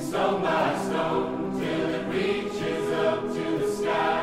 Stone by stone till it reaches up to the sky.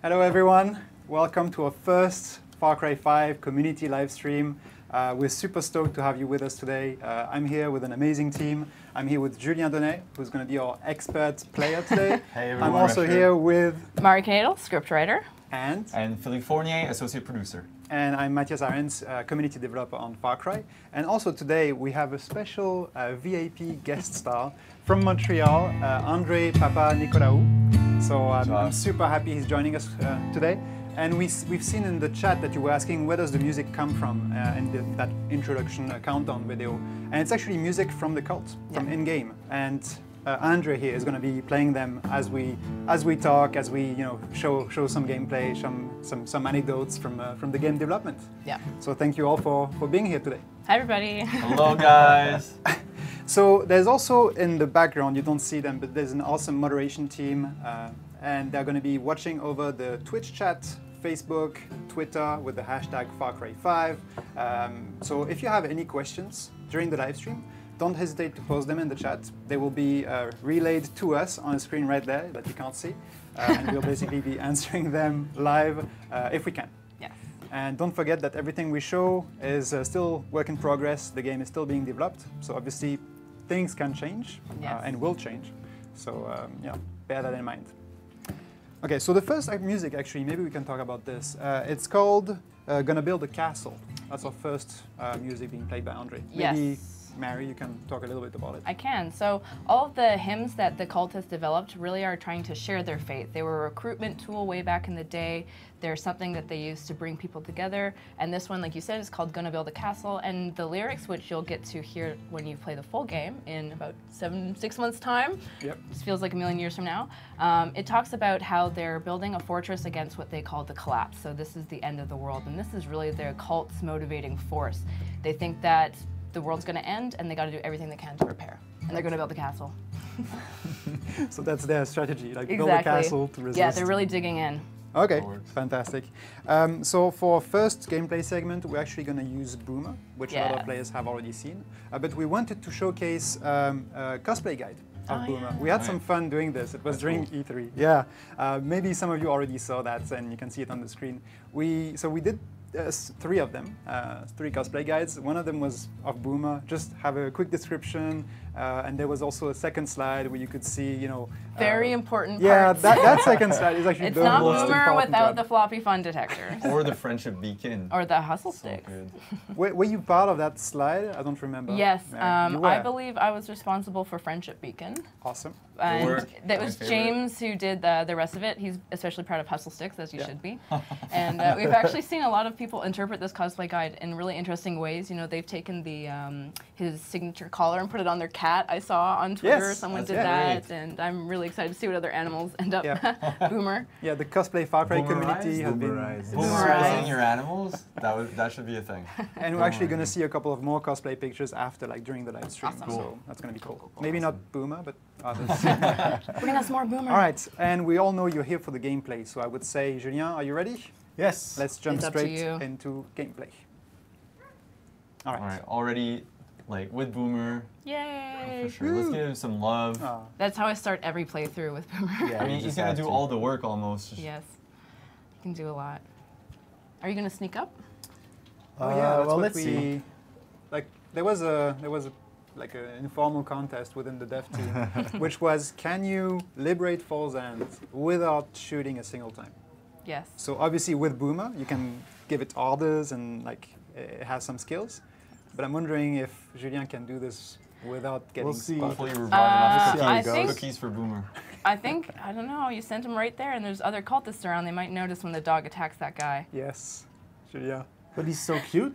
Hello everyone, welcome to our first Far Cry 5 community live stream. We're super stoked to have you with us today. I'm here with an amazing team. I'm here with Julien Donnet, who's going to be our expert player today. Hey everyone. I'm also here with Marri-Lynn Knadle, Scriptwriter. And Philippe Fournier, associate producer. And I'm Mathias, community developer on Far Cry. And also today we have a special VIP guest star from Montreal, Andre Papa Nicolaou. So I'm super happy he's joining us today. And we've seen in the chat that you were asking where does the music come from in that introduction countdown video. And it's actually music from the cult, from in-game. And Andre here is going to be playing them as we talk, as we show some gameplay, some anecdotes from the game development. Yeah. So thank you all for being here today. Hi everybody. Hello guys. So there's also in the background, you don't see them, but there's an awesome moderation team, and they're going to be watching over the Twitch chat, Facebook, Twitter with the hashtag FarCry5. So if you have any questions during the live stream, don't hesitate to post them in the chat. They will be relayed to us on a screen right there that you can't see, and we'll basically be answering them live if we can. Yes. And don't forget that everything we show is still work in progress. The game is still being developed, so obviously things can change and will change. So bear that in mind. Okay, so the first music, actually, maybe we can talk about this. It's called Gonna Build a Castle. That's our first music being played by Andre. Yes. Maybe Marri, you can talk a little bit about it. I can. So all of the hymns that the cult has developed really are trying to share their faith. They were a recruitment tool way back in the day. They're something that they used to bring people together. And this one, like you said, is called Gonna Build a Castle. And the lyrics, which you'll get to hear when you play the full game in about 6 months' time. Yep. This feels like a million years from now. It talks about how they're building a fortress against what they call the collapse. So this is the end of the world. And this is really their cult's motivating force. They think that the world's going to end, and they got to do everything they can to repair. And they're going to build the castle. So that's their strategy, like exactly. build a castle to resist. Yeah, they're really digging in. Okay, fantastic. So for first gameplay segment, we're actually going to use Boomer, which a lot of players have already seen. But we wanted to showcase a cosplay guide of Boomer. We had some fun doing this. It was during E3. Yeah, maybe some of you already saw that, and you can see it on the screen. So we did 3 of them, 3 cosplay guides. One of them was of Boomer, just have a quick description, and there was also a second slide where you could see, very important parts. Yeah, that second slide is actually it's the not most Boomer important without job. the floppy fun detector. Or the friendship beacon. Or the hustle stick. Were you part of that slide? I don't remember. Yes, You were. I believe I was responsible for friendship beacon. Awesome. And that was James who did the rest of it. He's especially proud of hustle sticks, as you should be. And we've actually seen a lot of people interpret this cosplay guide in really interesting ways. They've taken his signature collar and put it on their cat. I saw on Twitter someone did that, and I'm really excited to see what other animals end up. Boomer. Yeah, the cosplay Far Cry community has been Boomerizing your animals? That should be a thing. And we're actually going to see a couple of more cosplay pictures after, like during the live stream. Awesome. So that's going to be cool. Maybe not Boomer, but others. Bring us more Boomer. All right, and we all know you're here for the gameplay. So I would say, Julien, are you ready? Yes. Let's jump straight into gameplay. All right. Already, like with Boomer. Yay! For sure. Let's give him some love. That's how I start every playthrough with Boomer. Yeah, I mean, he's gonna do all the work almost. Yes, you can do a lot. Are you gonna sneak up? Oh yeah, that's well, what let's see. Like there was like an informal contest within the dev team, which was, can you liberate Falls End without shooting a single time? Yes. So obviously with Boomer, you can give it orders and like it has some skills. But I'm wondering if Julien can do this without getting spotted. Hopefully you were brought enough cookies for Boomer. I don't know, you sent him right there and there's other cultists around. They might notice when the dog attacks that guy. Yes, Julien. But he's so cute.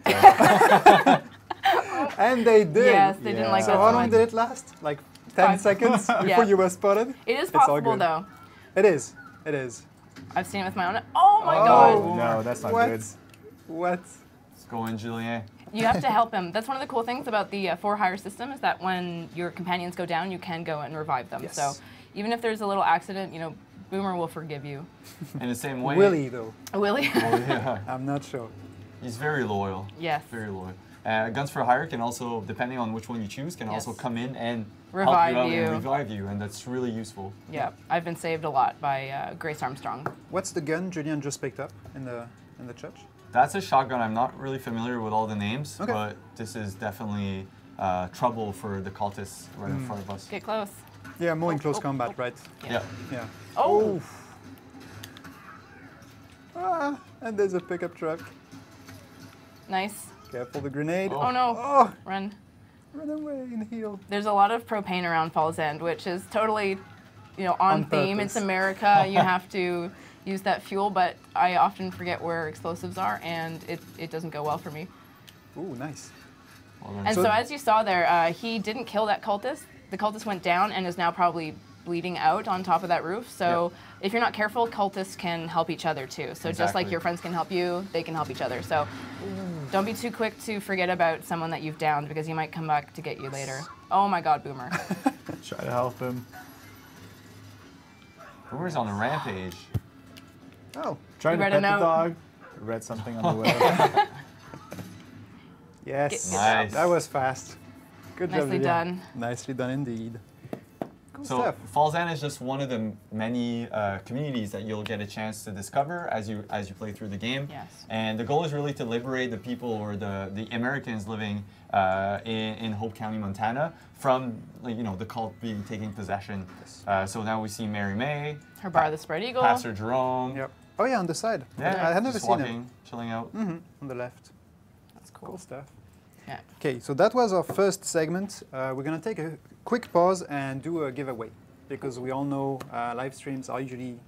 And they did. Yes, they didn't like that. So how long did it last? Like 10 seconds before you were spotted? It is possible though. It is. It is. I've seen it with my own. Oh my god! No, that's not good. What? Let's go in, Julien. You have to help him. That's one of the cool things about the for-hire system is that when your companions go down, you can go and revive them. Yes. So even if there's a little accident, Boomer will forgive you. In the same way. Willie, though. Willie? Oh, yeah. I'm not sure. He's very loyal. Yes. Very loyal. Guns for Hire can also, depending on which one you choose, can also come in and revive help you. And revive you, and that's really useful. Yeah, I've been saved a lot by Grace Armstrong. What's the gun Julian just picked up in the church? That's a shotgun. I'm not really familiar with all the names, okay. but this is definitely trouble for the cultists right in front of us. Get close. Yeah, more in close combat, right? Yeah. Yeah. Oh! Ah, and there's a pickup truck. Nice. Careful the grenade. Oh no. Oh, Run. run away and heal. There's a lot of propane around Falls End, which is totally, on theme. purpose. It's America. You have to use that fuel, but I often forget where explosives are, and it doesn't go well for me. Ooh, nice. Well, And so as you saw there, he didn't kill that cultist. The cultist went down and is now probably bleeding out on top of that roof. So if you're not careful, cultists can help each other too. So just like your friends can help you, they can help each other. So don't be too quick to forget about someone that you've downed, because he might come back to get you later. Oh my God, Boomer. Try to help him. Boomer's on a rampage. Oh, Trying to read pet a the note? dog. Read something on the way. yes. Nice. That was fast. Good job, Nicely Julian. done. Nicely done indeed. Cool So stuff. Falls End is just one of the many communities that you'll get a chance to discover as you play through the game. Yes. And the goal is really to liberate the people, or the Americans living in Hope County, Montana, from the cult being taking possession. So now we see Mary May, Her bar, the Spread Eagle. Pastor Jerome. Yep. Oh yeah, on the side. Yeah, I had never just seen walking, him. chilling out. On the left. That's cool. Cool stuff. Yeah. Okay, so that was our first segment. We're gonna take a quick pause and do a giveaway, because we all know live streams are usually,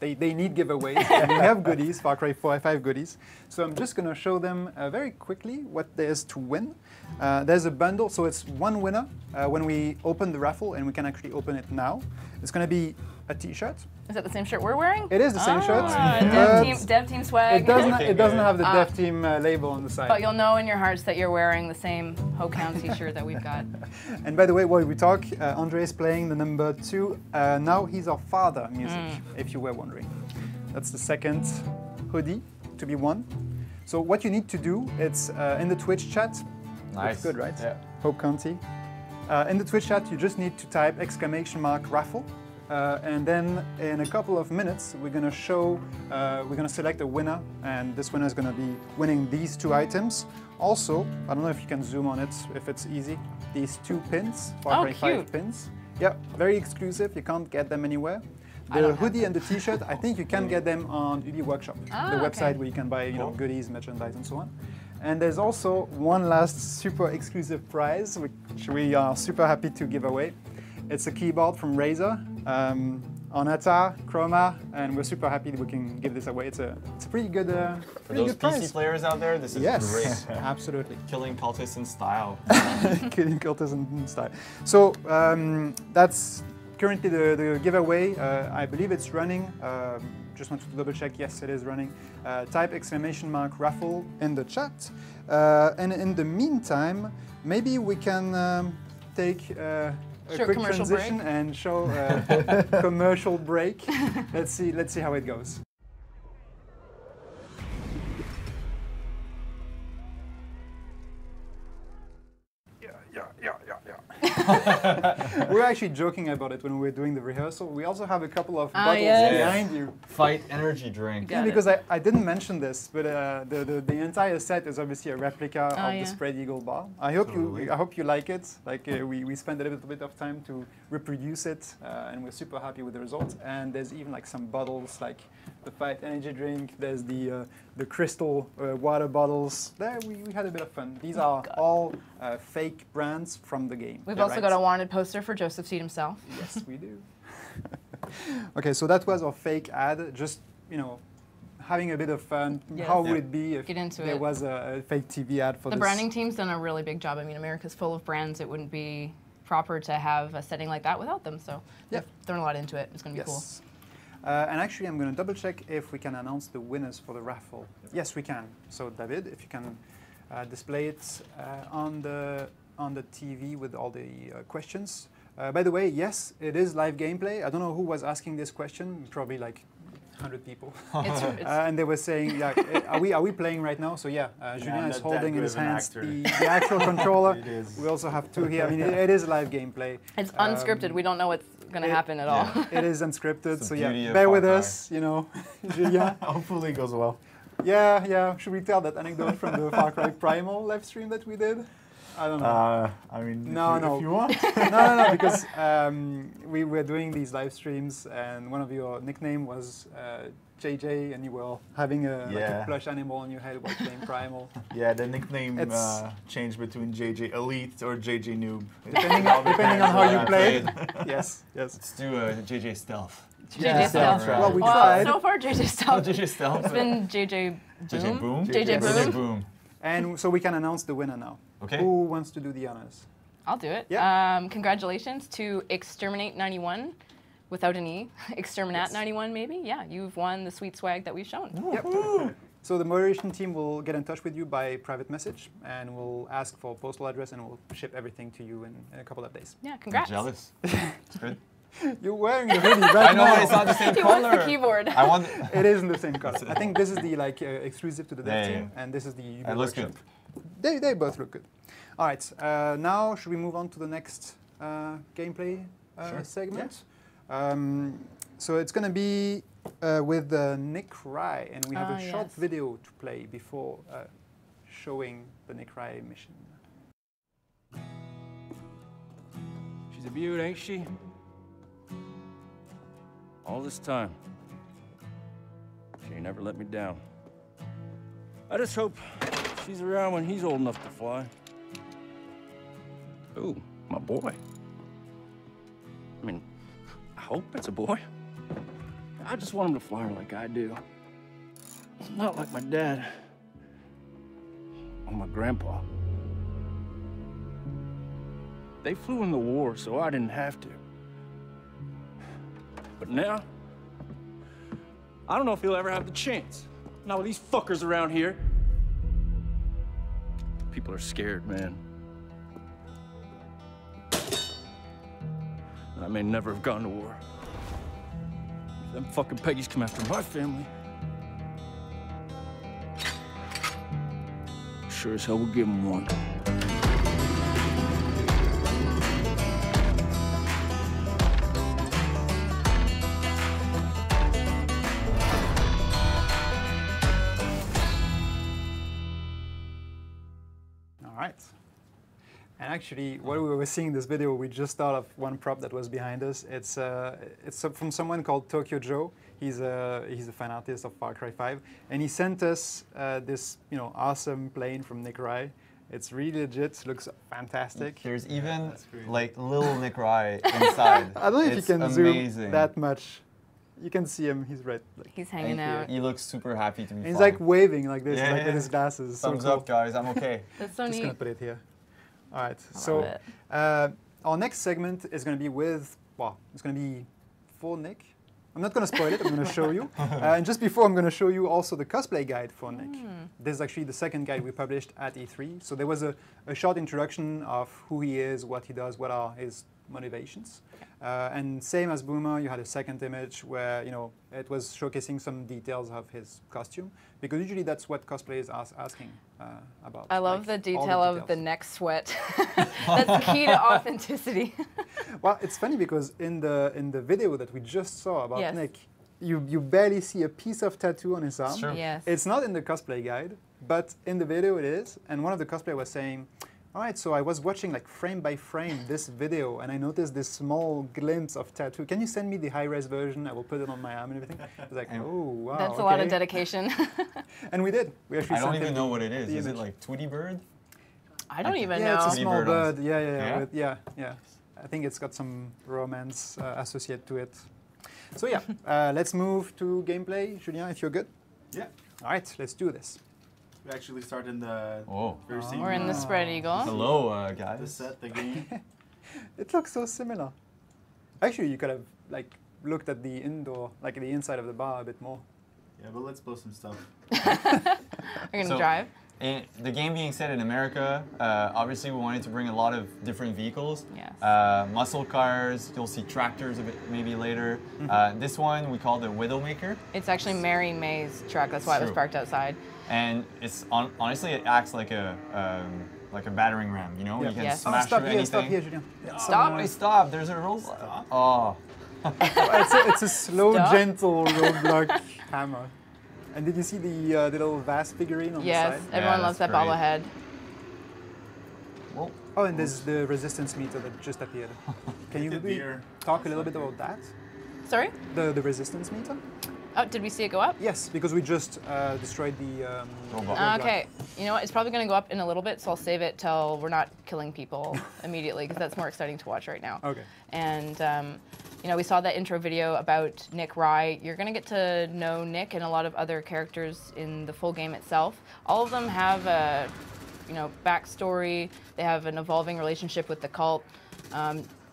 they need giveaways. And we have goodies, Far Cry 4 and 5 goodies. So I'm just gonna show them very quickly what there's to win. There's a bundle, so it's one winner when we open the raffle, and we can actually open it now. It's gonna be a t-shirt. Is that the same shirt we're wearing? It is the same shirt. Dev team swag. It doesn't have the Dev Team label on the side. But you'll know in your hearts that you're wearing the same Hope County t-shirt that we've got. And by the way, while we talk, Andre is playing the number 2. Now He's Our Father music, if you were wondering. That's the second hoodie to be won. So what you need to do, it's in the Twitch chat. Nice. It's good, right? Yeah. Hope County. In the Twitch chat, you just need to type !raffle. And then in a couple of minutes, we're gonna select a winner, and this winner is gonna be winning these 2 items. Also, I don't know if you can zoom on it, if it's easy, these 2 pins, Far Cry 5 pins. Yeah, very exclusive, you can't get them anywhere. The hoodie and the t-shirt, I think you can get them on Ubi Workshop, the website where you can buy goodies, merchandise, and so on. And there's also one last super exclusive prize, which we are super happy to give away. It's a keyboard from Razer, Onata, Chroma, and we're super happy that we can give this away. It's a pretty good For those PC prize. players out there, this is great. Absolutely. Killing cultists in style. Killing cultists in style. So that's currently the giveaway. I believe it's running. Just wanted to double check. Yes, it is running. Type !raffle in the chat. And in the meantime, maybe we can take a quick transition and show a commercial break. Let's see how it goes. We're actually joking about it when we were doing the rehearsal. We also have a couple of bottles behind you. Fight energy drink. Yeah, because I didn't mention this, but the entire set is obviously a replica of the Spread Eagle bar. I hope you like it. Like we spent a little bit of time to reproduce it, and we're super happy with the results. And there's even like some bottles, like the Fight energy drink. There's the crystal water bottles. There we had a bit of fun. These are all fake brands from the game. We've also got a wanted poster for Joseph Seed himself. Yes, we do. Okay, so that was our fake ad. Just having a bit of fun. Yes. How would it be if there was a fake TV ad for the this? branding team's done a really big job. I mean, America's full of brands. It wouldn't be proper to have a setting like that without them. So they've thrown a lot into it. It's going to be cool. And actually, I'm going to double check if we can announce the winners for the raffle. Yes, we can. So David, if you can display it on the TV with all the questions. By the way, yes, it is live gameplay. I don't know who was asking this question. Probably like 100 people. It's And they were saying, yeah, are we playing right now? So yeah, Julien is holding in his hands the actual controller. It is. We also have two here. I mean, it is live gameplay. It's unscripted. We don't know what's going to happen at all. It is unscripted, so yeah, beauty of bear with Far Cry. us, you know, Julien. Hopefully it goes well. Yeah. Should we tell that anecdote from the Far Cry Primal live stream that we did? I don't know. I mean, No, if you want. No, because we were doing these live streams, and one of your nickname was JJ, and you were having like a plush animal on your head while playing Primal. Yeah, the nickname changed between JJ Elite or JJ Noob. Depending on how you played. Yes. Let's do JJ Stealth. JJ Stealth. Right. Well, we tried. So far, JJ Stealth. JJ Stealth. It's been JJ Boom. JJ Boom. JJ Boom. JJ Boom. And so we can announce the winner now. Okay. Who wants to do the honors? I'll do it. Yeah. Congratulations to Exterminate91, without an E. Exterminate91, maybe? Yeah, you've won the sweet swag that we've shown. Yep. So the moderation team will get in touch with you by private message, and we'll ask for postal address, and we'll ship everything to you in a couple of days. Yeah, I'm congrats. jealous. It's good. You're wearing the hoodie right I know now. it's not the same He color. wants the keyboard. I want. It is in the same color. I think this is the exclusive to the dev Yeah, team, and this is the Ubisoft It looks workshop. good. They both look good. All right, now should we move on to the next gameplay segment? So it's going to be with Nick Rye, and we have a short video to play before showing the Nick Rye mission. She's a beaut, ain't she? All this time. She ain't never let me down. I just hope she's around when he's old enough to fly. Ooh, my boy. I mean, I hope it's a boy. I just want him to fly her like I do. Not like my dad or my grandpa. They flew in the war, so I didn't have to. But now, I don't know if he'll ever have the chance. Not with these fuckers around here. People are scared, man. And I may never have gone to war. If them fucking Peggies come after my family, sure as hell will give them one. And actually, while we were seeing this video, we just thought of one prop that was behind us. It's from someone called Tokyo Joe. He's a fan artist of Far Cry 5, and he sent us this awesome plane from Nick Rye. It's really legit. Looks fantastic. There's even like little Nick Rye inside. I don't know if you can amazing. zoom that much. You can see him. He's right. Like, he's hanging out. He looks super happy to be. He's like waving like this, yeah, with his glasses. Thumbs so cool. up, guys. I'm okay. That's so Just neat. gonna put it here. All right. I So love it. our next segment is going to be with, it's going to be for Nick. I'm not going to spoil it. I'm going to show you. And just before, I'm going to show you also the cosplay guide for Nick. This is actually the second guide we published at E3. So there was a short introduction of who he is, what he does, what are his motivations. And same as Boomer, you had a second image where it was showcasing some details of his costume, because usually that's what cosplayers are asking about. I love like, the all detail of the neck sweat. That's key to authenticity. Well, it's funny because in the video that we just saw about Yes. Nick, you barely see a piece of tattoo on his arm. It's true. Yes. It's not in the cosplay guide, but in the video it is. And one of the cosplayers was saying, all right, so I was watching like frame by frame this video, and I noticed this small glimpse of tattoo. Can you send me the high-res version? I will put it on my arm and everything. I was like, oh, wow. That's a lot of dedication. And we did. We actually I don't sent even him know what it is. the Is it image. like Tweety Bird? I don't even Yeah, know. it's a small Bird bird. on- Yeah. I think it's got some romance associated to it. So yeah, let's move to gameplay. Julien, if you're good. Yeah. All right, let's do this. We actually start in the first We're in the spread eagle. Hello, the guys. set, the game. It looks so similar. Actually, you could have like looked at the indoor, like the inside of the bar a bit more. Yeah, but let's blow some stuff. We're gonna So- drive. the game being set in America, obviously we wanted to bring a lot of different vehicles. Yes. Muscle cars, you'll see tractors a bit maybe later. This one we call the Widowmaker. It's actually Mary May's truck. That's why it was parked outside. And it's honestly, it acts like a battering ram. You know, you can smash stop through here, anything. stop here, Julien. Stop! Stop! There's a roadblock. Oh. It's a slow, gentle roadblock hammer. And did you see the little vase figurine on the side? Yes, everyone loves that bobblehead. Whoa. Oh, and there's the resistance meter that just appeared. Can you maybe talk a little bit about that? Sorry? The resistance meter? Oh, did we see it go up? Yes, because we just destroyed the Robot. Okay, you know what? It's probably going to go up in a little bit, so I'll save it till we're not killing people immediately, because that's more exciting to watch right now. Okay. And you know, we saw that intro video about Nick Rye. You're going to get to know Nick and a lot of other characters in the full game itself. All of them have a, you know, backstory. They have an evolving relationship with the cult.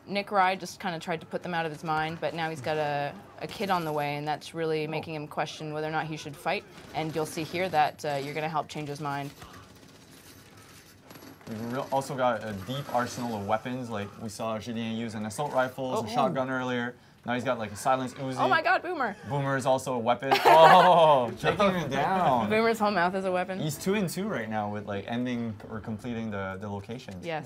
Nick Rye just kind of tried to put them out of his mind, but now he's got a kid on the way, and that's really making him question whether or not he should fight. And you'll see here that you're going to help change his mind. We've also got a deep arsenal of weapons, like we saw Julien use an assault rifle, a shotgun earlier. Now he's got like a silenced Uzi. Oh my God, Boomer! Boomer is also a weapon. Oh, taking him down. Boomer's whole mouth is a weapon. He's 2 and 2 right now with like ending or completing the location. Yes.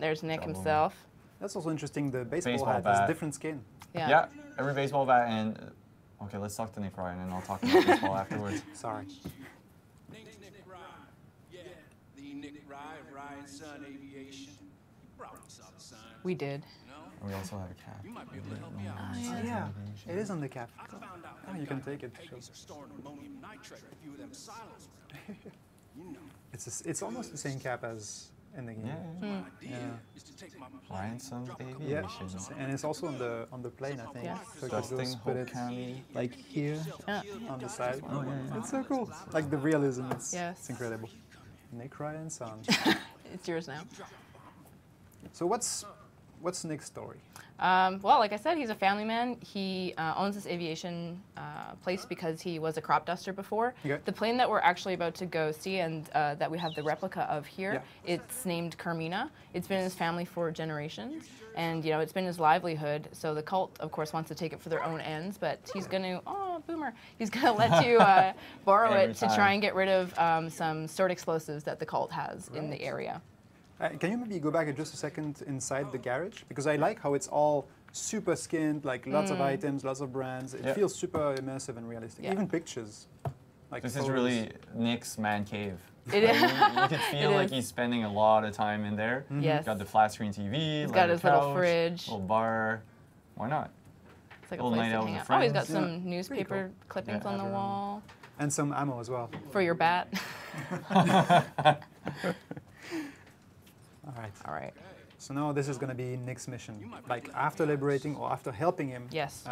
There's Nick himself. That's also interesting. The baseball Baseball hat bat. is different skin. Yeah. Every baseball bat and okay, let's talk to Nick Ryan and I'll talk about baseball afterwards. Sorry. Nick Rye. Yeah, the Nick Rye of Rye and Son Aviation. Probably saw the sign. We did. No? We also have a cat. You might be able to help me out. Oh, yeah, it is on the cap. I found out Oh, you can take it. Peggy's are storing ammonium nitrate in a few of them silos. You know. It's almost the same cap as in the game. Yeah. Idea is to take my Ryan Son's Yeah, Aviation. and it's also on the plane, I think. Yeah. So you could Dusting just put Hope it County. like here Yeah. on the side. Oh, yeah. It's so cool. Like the realism, it's incredible. Nick Ryan Son. It's yours now. So what's Nick's story? Well, like I said, he's a family man. He owns this aviation place because he was a crop duster before. Okay. The plane that we're actually about to go see and that we have the replica of here, it's named Carmina. It's been in his family for generations, and you know it's been his livelihood. So the cult, of course, wants to take it for their own ends, but he's going to, Boomer, he's going to let you borrow it to try and get rid of some stored explosives that the cult has in the area. Can you maybe go back just a second inside the garage? Because I like how it's all super skinned, like lots of items, lots of brands. It feels super immersive and realistic. Yeah. Even pictures. Like This photos. is really Nick's man cave. It is. You can feel It like is. he's spending a lot of time in there. Yes. Got the flat screen TV. He's got his couch, little fridge. little bar. Why not? It's like a Little place night to out hang with out. Oh, he's got friends. some Pretty newspaper cool. clippings Yeah, on the everyone. wall And some ammo as well. for your bat. All right. All right. So now this is going to be Nick's mission. Like after liberating or after helping him Yes.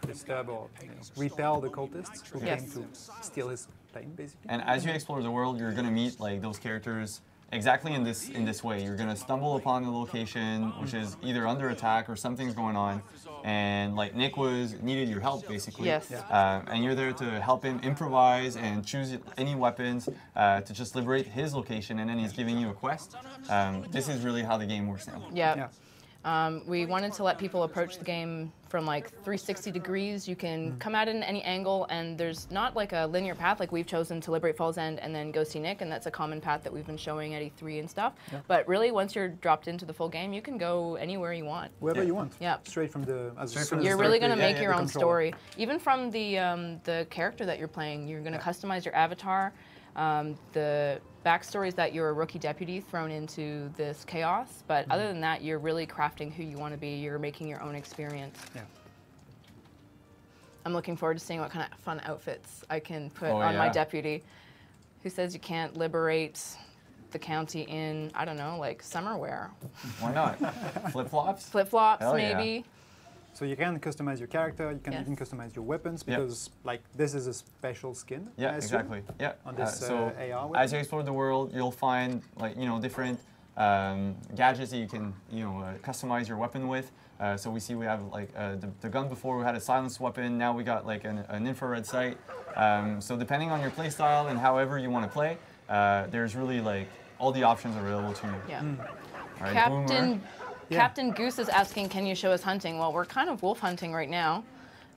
disturb or repel the cultists who Yes. came to steal his plane, basically. And as you explore the world, you're gonna meet like those characters exactly in this way. You're gonna stumble upon a location which is either under attack or something's going on, and like Nick needed your help basically. Yes. And you're there to help him improvise and choose any weapons to just liberate his location, and then he's giving you a quest. This is really how the game works now. Yeah. We wanted to let people approach the game from like 360 degrees. You can come at it in any angle, and there's not like a linear path like we've chosen to liberate Falls End and then go see Nick, and that's a common path that we've been showing at E3 and stuff. But really, once you're dropped into the full game, you can go anywhere you want. Wherever you want. Yeah. Straight from the. You're really going to make the your own controller. story. Even from the character that you're playing, you're going to customize your avatar. The backstory is that you're a rookie deputy thrown into this chaos, but other than that, you're really crafting who you want to be. You're making your own experience. Yeah. I'm looking forward to seeing what kind of fun outfits I can put Oh, on my yeah. deputy. Who says you can't liberate the county in, I don't know, like summer wear? Why not? Flip-flops? Flip-flops, Hell yeah. maybe. So you can customize your character. You can Yes. even customize your weapons Yep. because, like, this is a special skin. I Yeah, assume, exactly. Yeah. On this So AR weapon. as you explore the world, you'll find like different gadgets that you can customize your weapon with. So we see we have like the gun before we had a silenced weapon. Now we got like an infrared sight. So depending on your play style and however you want to play, there's really like all the options available to you. Yeah. All right, Captain Boomer. Captain Goose is asking, can you show us hunting? Well, we're kind of wolf hunting right now.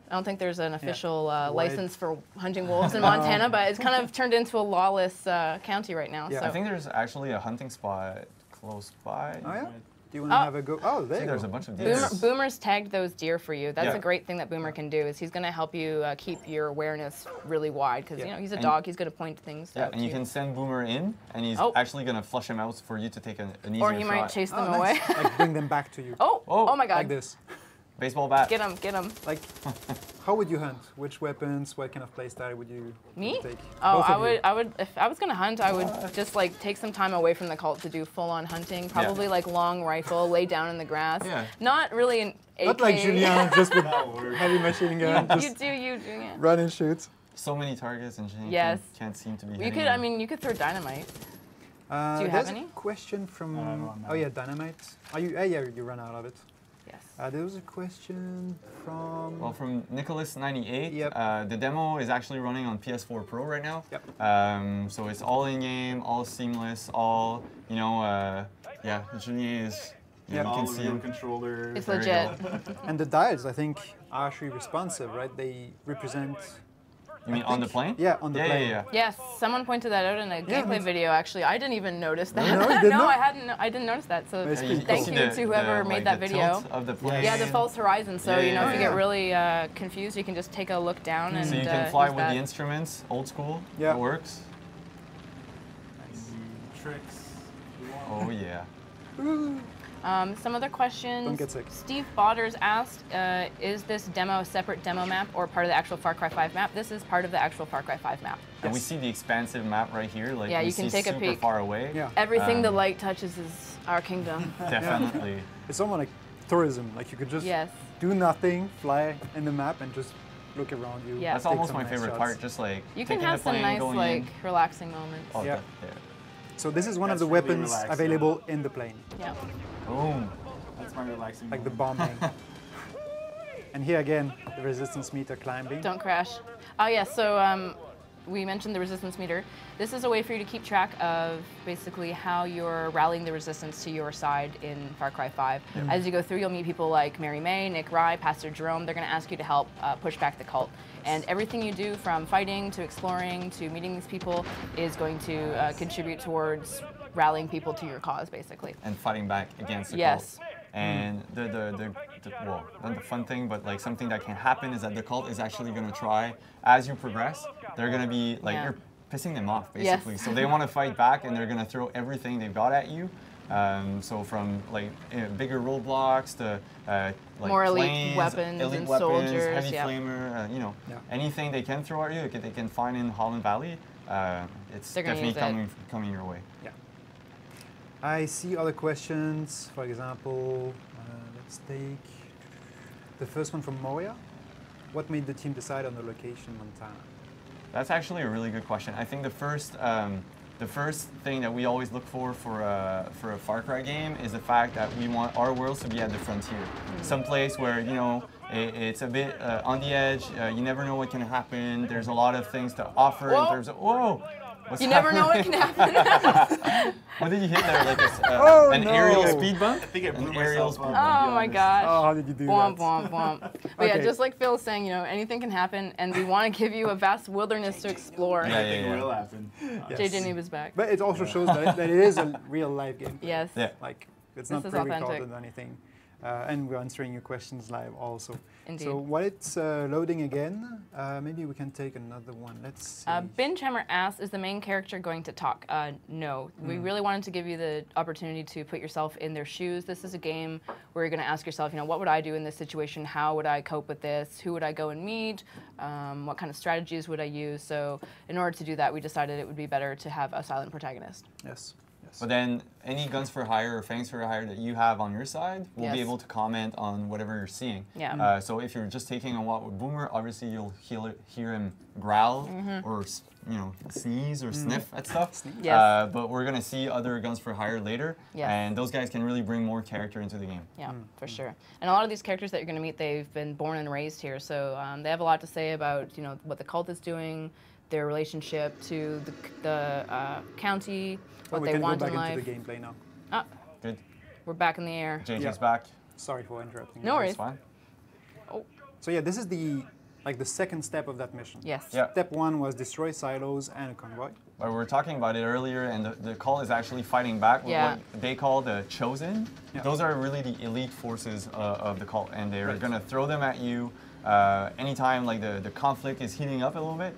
I don't think there's an official license for hunting wolves in Montana, but it's kind of turned into a lawless county right now. Yeah. So. I think there's actually a hunting spot close by. Oh yeah? Do you want to have a go? Oh, there you There's go. a bunch of deer. Boomer's tagged those deer for you. That's Yeah. a great thing that Boomer can do. Is he's going to help you keep your awareness really wide because you know he's a dog. He's going to point things Yeah, out and to you can send Boomer in, and he's actually going to flush him out for you to take an easier or he shot. might chase them Oh, away. nice. Like bring them back to you. Oh my God! Like this. Baseball bat. Get him! Get him! Like, how would you hunt? Which weapons? What kind of playstyle would you Me? take? Oh, Both of you. I would. If I was gonna hunt, I would just like take some time away from the cult to do full-on hunting. Probably like long rifle, lay down in the grass. Yeah. Not really an AK. Not like Julien, just with heavy machine gun, You just do you doing it? run and shoot. So many targets, and Shane Yes. can't seem to be You hitting could. them. I mean, you could throw dynamite. Do you have there's any? a question from. I don't know. Oh yeah, dynamite. Are you? Yeah, you run out of it. Yes. There was a question from. Well, from Nicholas98, Yep. the demo is actually running on PS4 Pro right now. Yep. So it's all in-game, all seamless, all, you know, yeah, Julien is, you know, you All can the see real controllers. It's There you legit. And the dials, I think, are actually responsive, right? They represent. You mean on the plane? Yeah, on the plane. Yeah. Yes, someone pointed that out in a gameplay video. Actually, I didn't even notice that. No, you did no, not? I hadn't. I didn't notice that. So That's pretty thank cool. you to whoever made that the video. tilt of the plane. Yeah, the false horizon. So you know, if you yeah. get really confused, you can just take a look down and So you can fly use with that. the instruments, old school. Yeah. It works. Tricks. Oh yeah. Some other questions. Don't get sick. Steve Bodders asked, is this demo a separate demo map or part of the actual Far Cry 5 map? This is part of the actual Far Cry 5 map. And we see the expansive map right here. Like Yeah, we you can see take a super peek. far away. Yeah. Everything the light touches is our kingdom. Definitely. It's almost like tourism. Like you could just Yes. do nothing, fly in the map, and just look around you. Yeah. That's take almost some my nice favorite shots. part. Just like You taking can have the some plane, nice, going like, in. relaxing moments. Oh, Yeah. yeah. So this is one of That's the really weapons relaxing. available in the plane, Yeah. Boom. That's my relaxing. like the moment. bombing. And here again, the resistance meter climbing. Don't crash. Oh yeah, so we mentioned the resistance meter. This is a way for you to keep track of basically how you're rallying the resistance to your side in Far Cry 5. As you go through, you'll meet people like Mary May, Nick Rye, Pastor Jerome. They're going to ask you to help push back the cult. And everything you do, from fighting to exploring to meeting these people, is going to contribute towards rallying people to your cause, basically. And fighting back against the Yes. cult. And well, not the fun thing, but like something that can happen is that the cult is actually going to try, as you progress, they're going to be like, Yeah. you're pissing them off, Yes. basically. So they want to fight back, and they're going to throw everything they've got at you. So from like bigger roadblocks to like More elite planes, weapons elite and weapons, soldiers, heavy yeah. flamer, you know, Yeah. anything they can throw at you, they can find in Holland Valley. It's They're gonna definitely use it. coming your way. Yeah. I see other questions. For example, let's take the first one from Moria. What made the team decide on the location Montana? That's actually a really good question. I think the first thing that we always look for a Far Cry game is the fact that we want our worlds to be at the frontier, someplace where it's a bit on the edge. You never know what can happen. There's a lot of things to offer in Whoa. terms of whoa. What's You never know what happening? can happen. What did you hit there? Like an no. aerial speed bump? I think I blew An aerial myself speed up. bump. Oh my gosh. Oh, how did you do Womp, that? womp, womp. But yeah, Okay. just like Phil's saying, anything can happen, and we want to give you a vast wilderness to explore. Yeah, Anything yeah. will happen. Yes. JJ was back. But it also shows that it is a real live game. Yes. Yeah. Like, it's This not is pre-recorded authentic. or anything. And we're answering your questions live also. Indeed. So while it's loading again, maybe we can take another one. Let's see. Binge Hammer asks, is the main character going to talk? No. We really wanted to give you the opportunity to put yourself in their shoes. This is a game where you're going to ask yourself, what would I do in this situation? How would I cope with this? Who would I go and meet? What kind of strategies would I use? So in order to do that, we decided it would be better to have a silent protagonist. Yes. But then any guns for hire or fangs for hire that you have on your side will be Yes. able to comment on whatever you're seeing. Yeah. So if you're just taking a walk with Boomer, obviously you'll hear him growl or sneeze or sniff at stuff. Yes. But we're gonna see other guns for hire later, Yes. and those guys can really bring more character into the game. Yeah, for sure. And a lot of these characters that you're going to meet, they've been born and raised here, so they have a lot to say about what the cult is doing, their relationship to the county, what we they can want go in back life. into the gameplay now. Ah, Good. we're back in the air. JJ's Yeah. back. Sorry for interrupting. No worries. It's fine. So yeah, this is the second step of that mission. Yes. Yeah. Step 1 was destroy silos and a convoy. But we were talking about it earlier, and the cult is actually fighting back with Yeah. what they call the chosen. Yeah. Those are really the elite forces of the cult, and they're Right. going to throw them at you anytime like the conflict is heating up a little bit.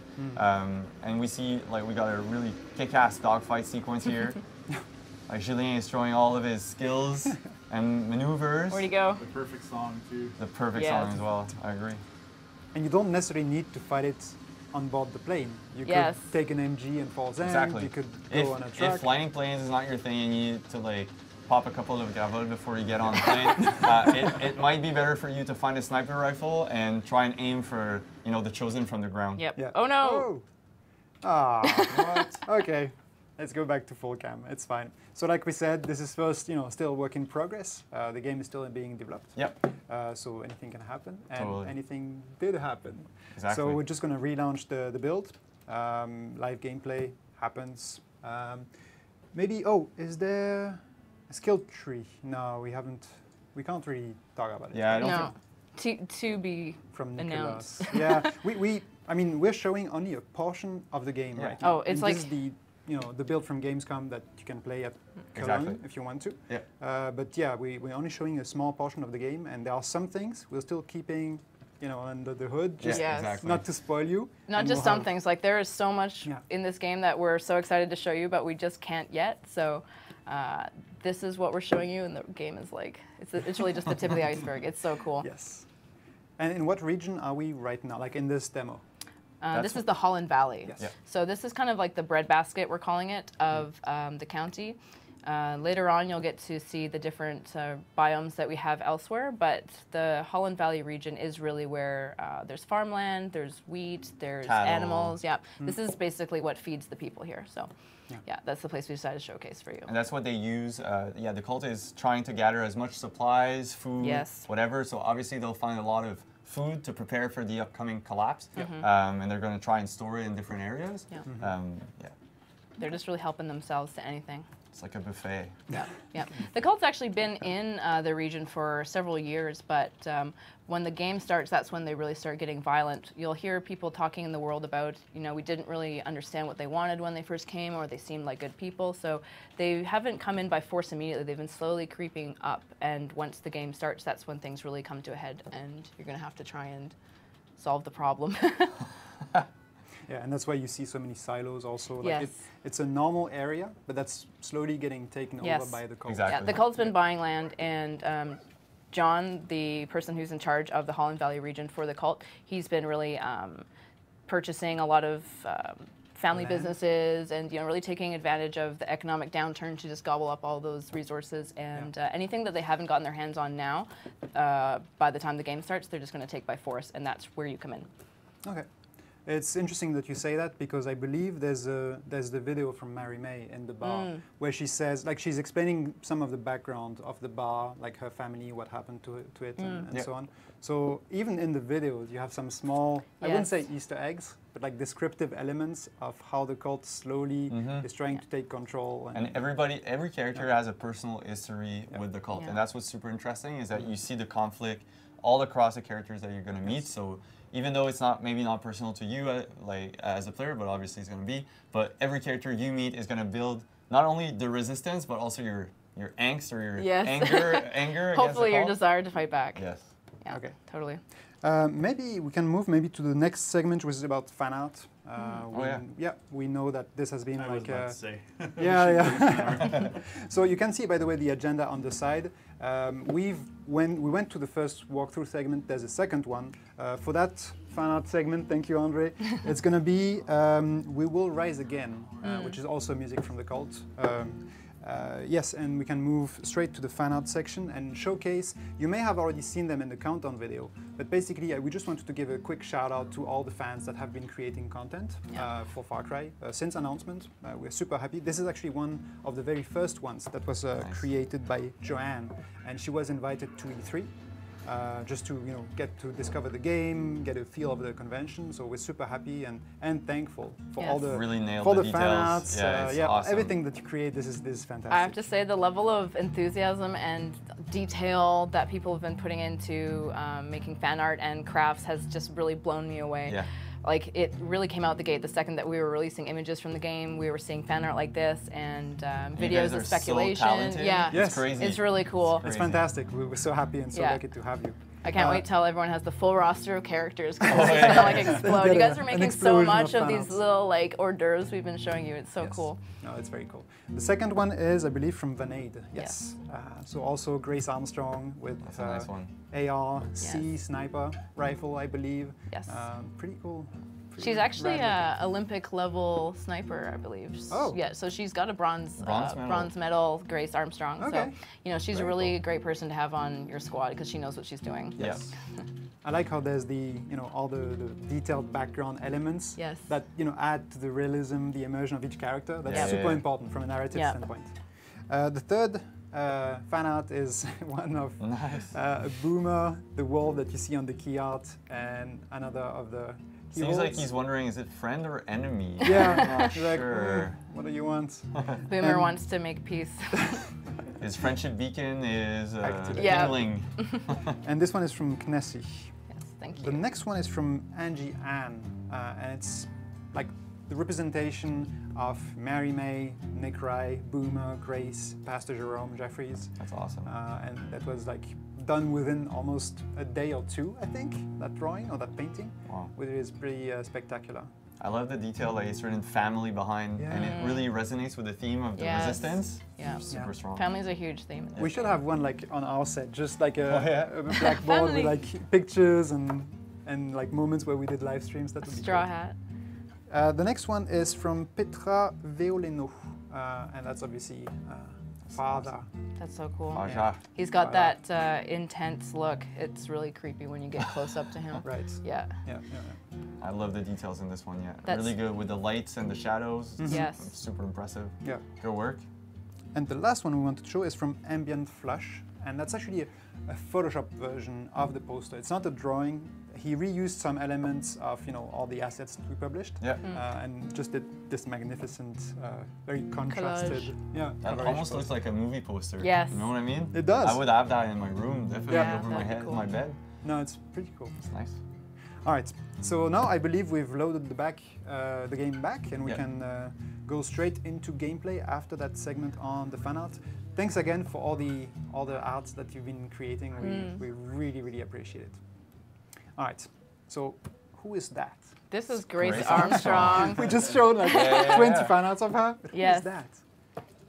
And we see like we got a really kick-ass dogfight sequence here. Like Julien is showing all of his skills and maneuvers. Where'd he go? The perfect song too. The perfect Yes. song as well. I agree. And you don't necessarily need to fight it on board the plane. You Yes. could take an MG and fall in. Exactly. You could go on a If truck. flying planes is not your thing and you need to like pop a couple of gravel before you get on the plane, it might be better for you to find a sniper rifle and try and aim for the chosen from the ground. Yep. Yeah. Oh no. Oh. Ah, what? Okay. Let's go back to full cam. It's fine. So like we said, this is first, still work in progress. The game is still being developed. Yep. So anything can happen, and Totally. anything did happen. Exactly. So we're just going to relaunch the build. Live gameplay happens. Maybe, is there a skill tree? No, we haven't. We can't really talk about it. Yeah, I don't No. To be From announced. Nicolas. Yeah, we're showing only a portion of the game Yeah. right now. Oh, it's And like- this is the build from Gamescom that you can play at Cologne Exactly. if you want to. Yeah. But yeah, we're only showing a small portion of the game, and there are some things we're still keeping, under the hood, just Yes. exactly. not to spoil you. Not And just we'll some have- things. Like there is so much Yeah. in this game that we're so excited to show you, but we just can't yet. So this is what we're showing you, and the game is like it's really just the tip of the iceberg. It's so cool. Yes. And in what region are we right now, like in this demo? This is the Holland Valley. Yes. Yeah. So this is kind of like the breadbasket, we're calling it, of the county. Later on, you'll get to see the different biomes that we have elsewhere, but the Holland Valley region is really where there's farmland, there's wheat, there's Cattle. animals. Yeah, this is basically what feeds the people here. So, yeah, that's the place we decided to showcase for you. And that's what they use. The cult is trying to gather as much supplies, food, Yes. whatever. So obviously they'll find a lot of food to prepare for the upcoming collapse. And they're going to try and store it in different areas. Yeah. Yeah. They're just really helping themselves to anything. It's like a buffet. Yeah, yeah. The cult's actually been in the region for several years, but when the game starts, that's when they really start getting violent. You'll hear people talking in the world about, we didn't really understand what they wanted when they first came, or they seemed like good people. So they haven't come in by force immediately. They've been slowly creeping up, and once the game starts, that's when things really come to a head, and you're going to have to try and solve the problem. Yeah, and that's why you see so many silos also. Like Yes. it's a normal area, but that's slowly getting taken Yes. over by the cult. Exactly. Yeah, the cult's been buying land, and John, the person who's in charge of the Holland Valley region for the cult, he's been really purchasing a lot of family Land. businesses, and really taking advantage of the economic downturn to just gobble up all those resources. And anything that they haven't gotten their hands on now, by the time the game starts, they're just going to take by force, and that's where you come in. Okay. It's interesting that you say that, because I believe there's the video from Marri-May in the bar where she says, like, she's explaining some of the background of the bar, like her family, what happened to it, and Yeah. so on. So even in the videos, you have some small, I wouldn't say Yes. Easter eggs, but like descriptive elements of how the cult slowly is trying to take control. And every character has a personal history with the cult. Yeah. And that's what's super interesting, is that you see the conflict all across the characters that you're going to meet. So even though it's maybe not personal to you like as a player, but obviously it's going to be, but every character you meet is going to build not only the resistance, but also your angst or your Yes. anger against Hopefully the your cult. desire to fight back. Yes. Yeah, Okay. totally. Maybe we can move to the next segment, which is about fan art. yeah. We know that this has been I was like about to say. yeah. So you can see, by the way, the agenda on the side. When we went to the first walkthrough segment, there's a second one. For that fan art segment, thank you, Andre. It's going to be We Will Rise Again, which is also music from the cult. Yes, and we can move straight to the fan art section and showcase. You may have already seen them in the countdown video, but basically we just wanted to give a quick shout out to all the fans that have been creating content for Far Cry since announcement. We're super happy. This is actually one of the very first ones that was created by Joanne, and she was invited to E3. just to get to discover the game, get a feel of the convention. So we're super happy and thankful for all the really nailed for the the fan details. arts. Yeah, awesome. Everything that you create. This is fantastic. I have to say the level of enthusiasm and detail that people have been putting into making fan art and crafts has just really blown me away. Yeah. Like, it really came out the gate the second that we were releasing images from the game. We were seeing fan art like this and videos of speculation. So talented. Yeah, Yes. It's crazy. it's really cool. It's fantastic. We're so happy and so Yeah. lucky to have you. I can't wait till everyone has the full roster of characters. 'Cause Oh, it's yeah. gonna like explode. You guys are An making so explosion much of of fan these arts. little like hors d'oeuvres we've been showing you. It's so Yes. cool. No, it's very cool. The second one is, I believe, from Vanade. Yes. So also Grace Armstrong with That's a nice one. AR-C Yes. sniper rifle, I believe. Yes. Pretty cool. She's actually rad an Olympic level sniper, I believe. Oh. Yeah, so she's got a bronze Bronze medal. medal, Grace Armstrong. Okay. So, she's a Very really great person to have on your squad because she knows what she's doing. Yes. I like how there's all the detailed background elements Yes. that add to the realism, the immersion of each character. That's Yeah. super Yeah. important from a narrative Yeah. standpoint. The third fan art is one of Nice. a boomer, the wolf that you see on the key art, and another of the Seems heroes. like he's wondering, is it friend or enemy? Yeah, I'm not he's like, sure. what do you want? Boomer wants to make peace. His friendship beacon is Activate. Yeah. kindling. And this one is from Knessi. Yes, thank The you. next one is from Angie Ann, and it's like the representation of Mary May, Nick Rye, Boomer, Grace, Pastor Jerome Jeffries, That's awesome. and that was like done within almost a day or two, I think, that drawing or that painting, Wow. which is pretty spectacular. I love the detail, like a certain family behind, and it really resonates with the theme of the Yes. resistance. Yeah. Super strong. Family's a huge theme. We should have one like on our set, just like a, Oh, yeah? a blackboard with Family. like pictures and like moments where we did live streams. That would be Straw cool. hat. The next one is from Petra Veoleno, and that's obviously father. That's so cool. Aja. He's got that intense look. It's really creepy when you get close up to him. Right. Yeah. Yeah. I love the details in this one, yeah. That's- Really good with the lights and the shadows. Yes. Super impressive. Yeah. Good work. And the last one we want to show is from Ambient Flush, and that's actually a Photoshop version of the poster. It's not a drawing. He reused some elements of all the assets that we published, Yeah. and just did this magnificent, very contrasted. Collage. Yeah. That collage almost poster. looks like a movie poster. Yes. You know what I mean? It does. I would have that in my room, definitely Yeah. over my That'd be head, cool. my bed. No, it's pretty cool. It's nice. All right. So now I believe we've loaded the game back, and we Yeah. can go straight into gameplay after that segment on the fan art. Thanks again for all the arts that you've been creating. We really appreciate it. All right. So who is that? This is Grace Grace Armstrong. We just showed like 20 fan arts of her. But Yes. Who is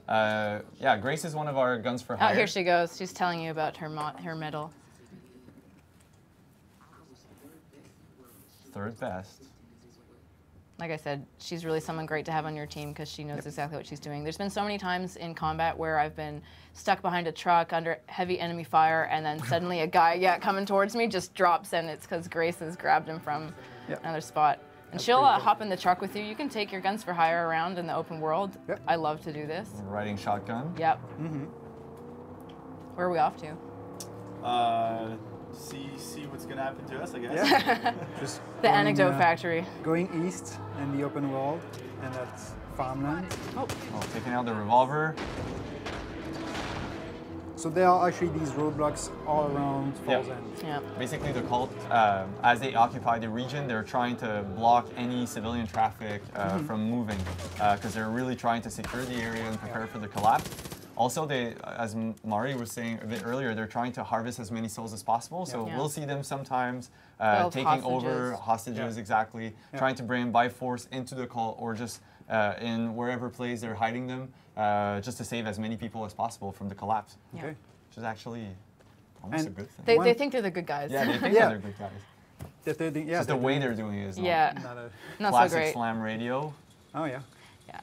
that? Yeah, Grace is one of our Guns for Oh, Hire. here she goes. She's telling you about her medal. Third best. Like I said, she's really someone great to have on your team because she knows exactly what she's doing. There's been so many times in combat where I've been stuck behind a truck under heavy enemy fire, and then suddenly a guy, coming towards me just drops, and it's because Grace has grabbed him from another spot. And she'll pretty cool. hop in the truck with you. You can take your Guns for Hire around in the open world. Yep. I love to do this. Riding shotgun. Yep. Mm-hmm. Where are we off to? See what's gonna happen to us, I guess. Yeah. Just The going, Anecdote Factory. Going east in the open world, and that's farmland. Oh, Oh, taking out the revolver. So there are actually these roadblocks all around Falls End. yeah. Basically, the cult, as they occupy the region, they're trying to block any civilian traffic from moving because they're really trying to secure the area and prepare for the collapse. Also, they, as Marri was saying a bit earlier, they're trying to harvest as many souls as possible. So Yeah. we'll see them sometimes Build taking over hostages. exactly, trying to bring them by force into the cult or just in wherever place they're hiding them, just to save as many people as possible from the collapse. Yeah. Okay. Which is actually almost And a good thing. They think they're the good guys. Yeah, they think Yeah. they're good guys. They're Just the way they're doing it is not Yeah. not a, Not so classic great. slam radio. oh yeah. Yeah.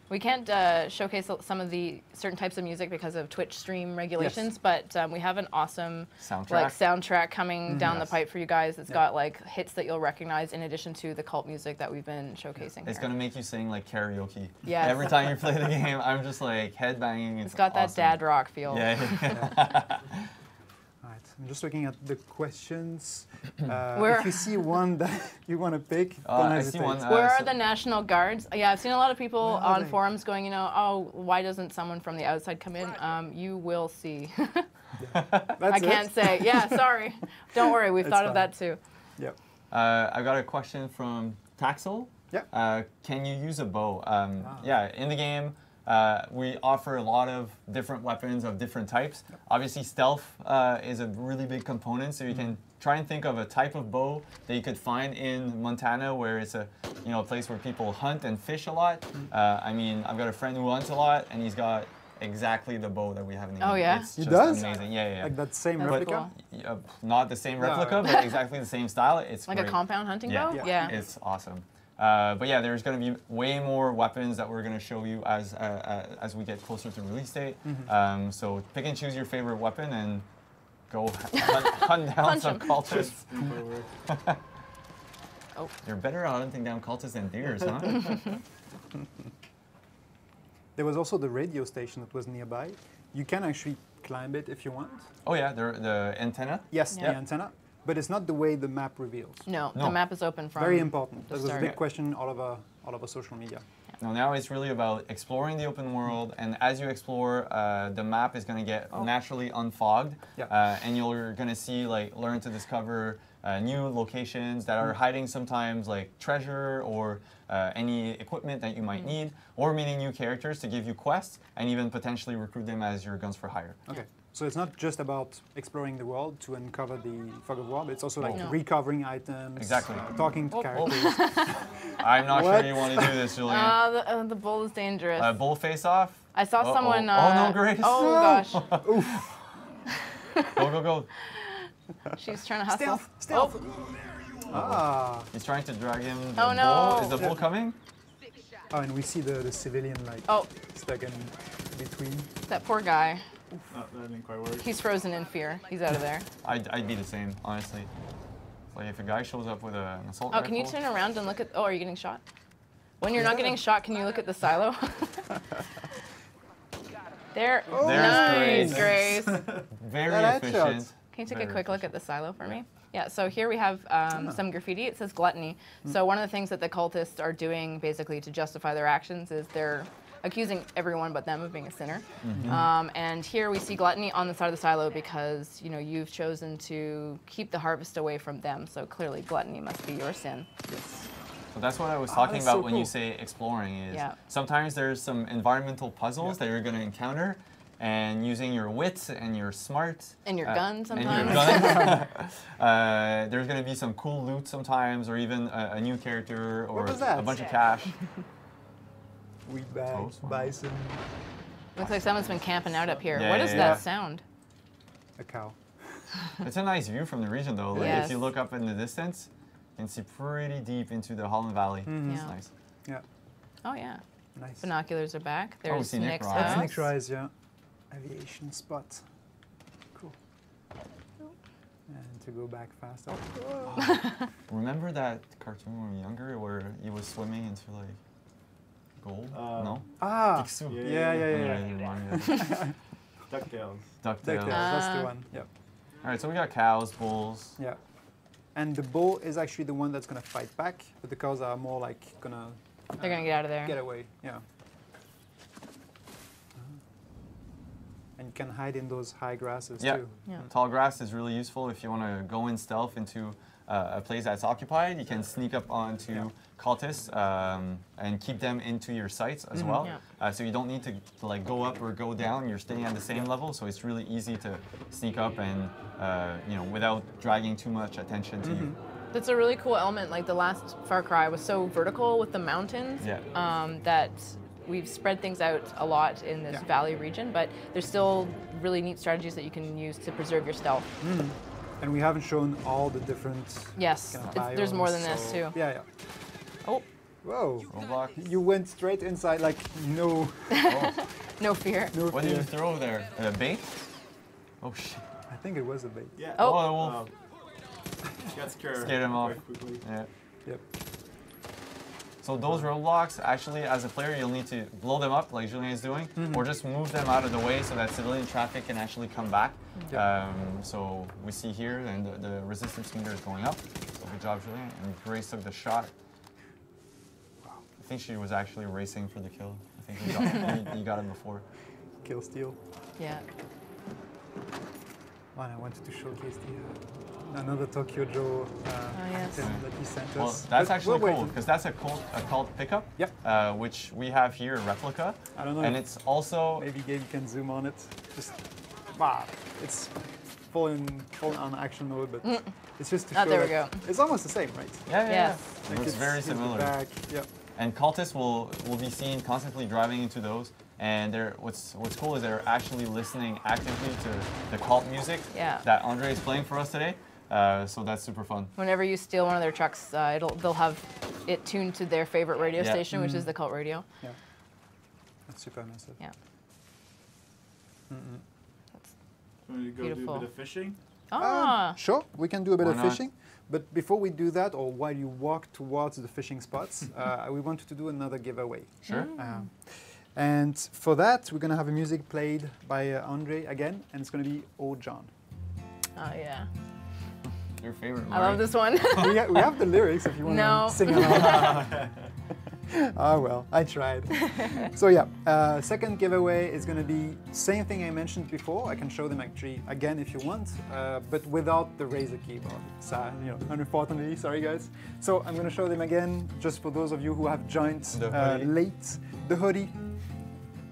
We can't showcase some of the certain types of music because of Twitch stream regulations, but we have an awesome soundtrack coming down the pipe for you guys. It's got like hits that you'll recognize in addition to the cult music that we've been showcasing It's here. gonna make you sing like karaoke. Yes. Every time you play the game, I'm just like headbanging. It's got that awesome. dad rock feel. Yeah. All right. I'm just looking at the questions. Where- If you see one that you want to pick, don't I hesitate. see one. Where are so- the National Guards? Yeah, I've seen a lot of people Where are on they? forums going, you know, oh, why doesn't someone from the outside come in? You will see. That's I it? can't say. Yeah, sorry. Don't worry, we've It's thought of fine. that too. Yep. I've got a question from Taxel. Yeah. Can you use a bow? Yeah, in the game, we offer a lot of different weapons of different types. Obviously, stealth is a really big component, so you can try and think of a type of bow that you could find in Montana, where it's a place where people hunt and fish a lot. I mean, I've got a friend who hunts a lot, and he's got exactly the bow that we have in the game. Oh, yeah? It's He just does? amazing. Yeah. Like that same That's replica? cool. Not the same replica, but exactly the same style. It's Like great. a compound hunting Yeah. bow? Yeah. It's awesome. But yeah, there's going to be way more weapons that we're going to show you as we get closer to release date. So pick and choose your favorite weapon and go hunt down Punch some 'em. cultists. Oh. You're better at hunting down cultists than deers, huh? There was also the radio station that was nearby. You can actually climb it if you want. Oh yeah, the antenna. Yes, Yeah. the antenna. But it's not the way the map reveals. No, No. the map is open from Very important. the That was a start. big question all over social media. No, now it's really about exploring the open world, and as you explore, the map is going to get naturally unfogged, Yeah. and you're going to see, learn to discover new locations that are hiding sometimes, like treasure or any equipment that you might need, or meeting new characters to give you quests, and even potentially recruit them as your guns for hire. Okay. So it's not just about exploring the world to uncover the fog of war, but it's also like No. recovering items, Exactly. talking to characters. I'm not What? sure you want to do this, Julian. The bull is dangerous. Bull face off. I saw Uh-oh. someone. Oh, no, Grace. Oh gosh, Go. she's trying to hustle. Stealth! Oh, Ah. He's trying to drag him. The Oh, no. bull. Is the bull coming? Oh, and we see the civilian like oh, stuck in between. that poor guy. Oh, that didn't quite work. He's frozen in fear. He's out of there. I'd be the same, honestly. Like if a guy shows up with an assault Oh, rifle. can you turn around and look at? Oh, are you getting shot? When you're not getting shot, can you look at the silo? There. There's Nice, Grace. Very That efficient. headshot. Can you take Very a quick look at the silo for me? Yeah, so here we have some graffiti. It says gluttony. So one of the things that the cultists are doing basically to justify their actions is they're accusing everyone but them of being a sinner. And here we see gluttony on the side of the silo because you've chosen to keep the harvest away from them. So clearly gluttony must be your sin. So that's what I was talking that's about so when you cool. say exploring is Yeah. sometimes there's some environmental puzzles that you're going to encounter, and using your wits and your smarts And your gun and sometimes. your gun, there's going to be some cool loot sometimes, or even a new character or was that? a bunch of cash. Wheat bags, Close one. bison, Looks like someone's been camping out up here. Yeah, What is yeah, that yeah. sound? a cow. It's a nice view from the region though. Like Yes. if you look up in the distance, you can see pretty deep into the Holland Valley. It's Yeah. nice. Yeah, Oh yeah. nice. Binoculars are back. we There's see Nick Nick's Rise. house. That's Nick's Rise, yeah. Aviation spot. Cool. And to go back faster. Remember that cartoon when we were younger where he was swimming into like gold? No? Ah! Picsou. Yeah. DuckTales. DuckTales, DuckTales. that's the Ah. one. Yeah. All right, so we got cows, bulls. Yeah. And the bull is actually the one that's gonna fight back, but the cows are more like gonna They're gonna get out of there. get away. Yeah. And you can hide in those high grasses Yeah. too. Yeah. Tall grass is really useful if you want to go in stealth into a place that's occupied. You can sneak up onto Yeah. cultists and keep them into your sights as well. Yeah. So you don't need to like go up or go down. You're staying at the same level, so it's really easy to sneak up and without dragging too much attention to you. That's a really cool element. Like the last Far Cry was so vertical with the mountains that we've spread things out a lot in this valley region, but there's still really neat strategies that you can use to preserve your stealth. And we haven't shown all the different Yes, kind of there's more than biomes, this so- too. Yeah. Oh, Whoa. Roblox. You went straight inside, like no no fear. no What did you fear. throw there? A bait? Oh shit! I think it was a bait. Yeah. Oh. Oh, a wolf. Got scared. Scared him off. quite quickly. Yeah. Yep. So those roadblocks, actually, as a player, you'll need to blow them up, like Julien is doing, or just move them out of the way so that civilian traffic can actually come back. So we see here, and the resistance meter is going up. So good job, Julien. And Grace took the shot. Wow. I think she was actually racing for the kill. I think you got it before. Kill steal. Yeah. Well, I wanted to showcase another Tokyo Joe yes. item that he sent Well, us. that's But actually we're cool, waiting. because that's a cult pickup, which we have here, a replica. I don't know And if it's also... maybe Gabe can zoom on it. Just, wow, it's full on action mode, but it's just to show there we that go. it's almost the same, right? Yeah. Yes. It looks very here's the similar. back, yeah. And cultists will be seen constantly driving into those. And what's cool is they're actually listening actively to the cult music that Andre is playing for us today. So that's super fun. Whenever you steal one of their trucks, they'll have it tuned to their favorite radio station, which is the cult radio. Yeah. That's super massive. Yeah. Want to go Beautiful. do a bit of fishing? Ah. Sure, we can do a bit Why of not? fishing. But before we do that, or while you walk towards the fishing spots, we wanted to do another giveaway. Sure. And for that, we're going to have a music played by Andre again, and it's going to be Old John. Oh, yeah. Your favorite, I love this one. we have the lyrics if you want No. to sing along. Oh well, I tried. So yeah, second giveaway is going to be same thing I mentioned before. I can show them actually again if you want, but without the Razer keyboard. So, unfortunately, sorry guys. So I'm going to show them again, just for those of you who have joined late. The hoodie,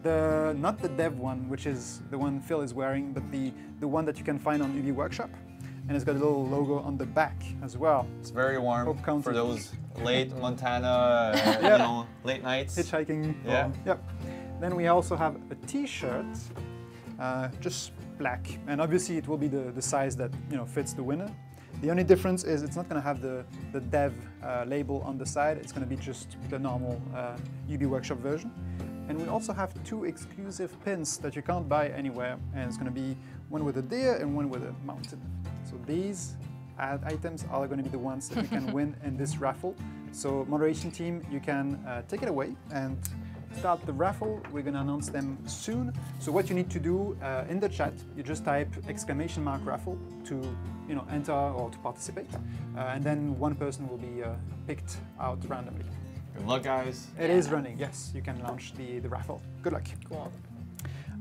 not the dev one, which is the one Phil is wearing, but the one that you can find on Ubi Workshop. And it's got a little logo on the back as well. It's very warm Hope County. for those late Montana, late nights. Hitchhiking. Yeah. Yep. Then we also have a T-shirt, just black, and obviously it will be the size that fits the winner. The only difference is it's not going to have the dev label on the side. It's going to be just the normal UB Workshop version. And we also have two exclusive pins that you can't buy anywhere, and it's going to be one with a deer and one with a mountain. So these items are going to be the ones that you can win in this raffle. So moderation team, you can take it away and start the raffle. We're going to announce them soon. So what you need to do in the chat, you just type !raffle to enter or to participate, and then one person will be picked out randomly. Good luck, guys. It is running, yes. You can launch the raffle. Good luck. Cool.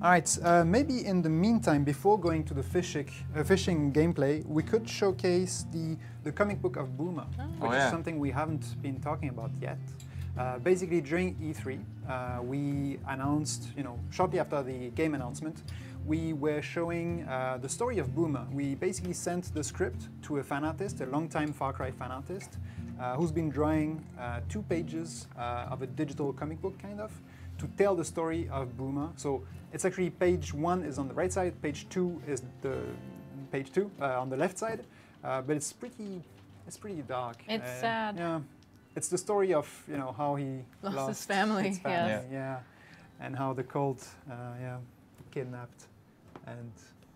All right, maybe in the meantime, before going to the fishing gameplay, we could showcase the comic book of Boomer, which is something we haven't been talking about yet. Basically, during E3, we announced, shortly after the game announcement, we were showing the story of Boomer. We basically sent the script to a fan artist, a longtime Far Cry fan artist, who's been drawing 2 pages of a digital comic book, kind of, to tell the story of Boomer. So it's actually page 1 is on the right side, page 2 is page 2 on the left side, but it's pretty dark. It's sad. Yeah, it's the story of how he Lost his family. Yes. Yeah, and how the cult kidnapped and.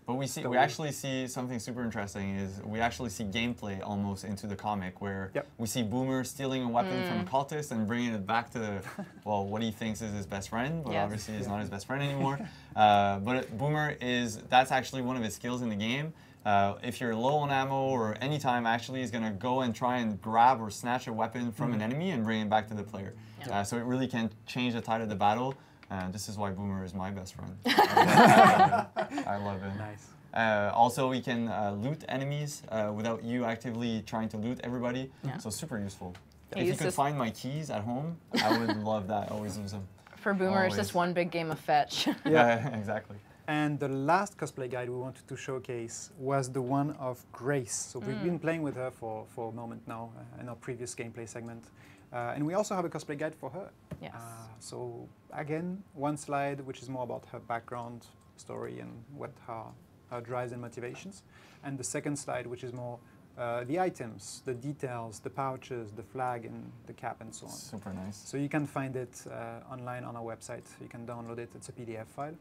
But we actually see something super interesting is we actually see gameplay almost into the comic where we see Boomer stealing a weapon from a cultist and bringing it back to, what he thinks is his best friend, but obviously is not his best friend anymore. But Boomer that's actually one of his skills in the game. If you're low on ammo or anytime, actually is going to go and try and grab or snatch a weapon from an enemy and bring it back to the player. So it really can change the tide of the battle. This is why Boomer is my best friend. I love it. Nice. Also, we can loot enemies without you actively trying to loot everybody. So super useful. If you could find my keys at home, I would love that. I always use them. For Boomer, it's just one big game of fetch. Yeah, exactly. And the last cosplay guide we wanted to showcase was the one of Grace. So we've been playing with her for a moment now in our previous gameplay segment. And we also have a cosplay guide for her. Yes. So again, one slide which is more about her background story and what her drives and motivations. And the second slide which is more the items, the details, the pouches, the flag and the cap and so on. Super nice. So you can find it online on our website. You can download it. It's a PDF file.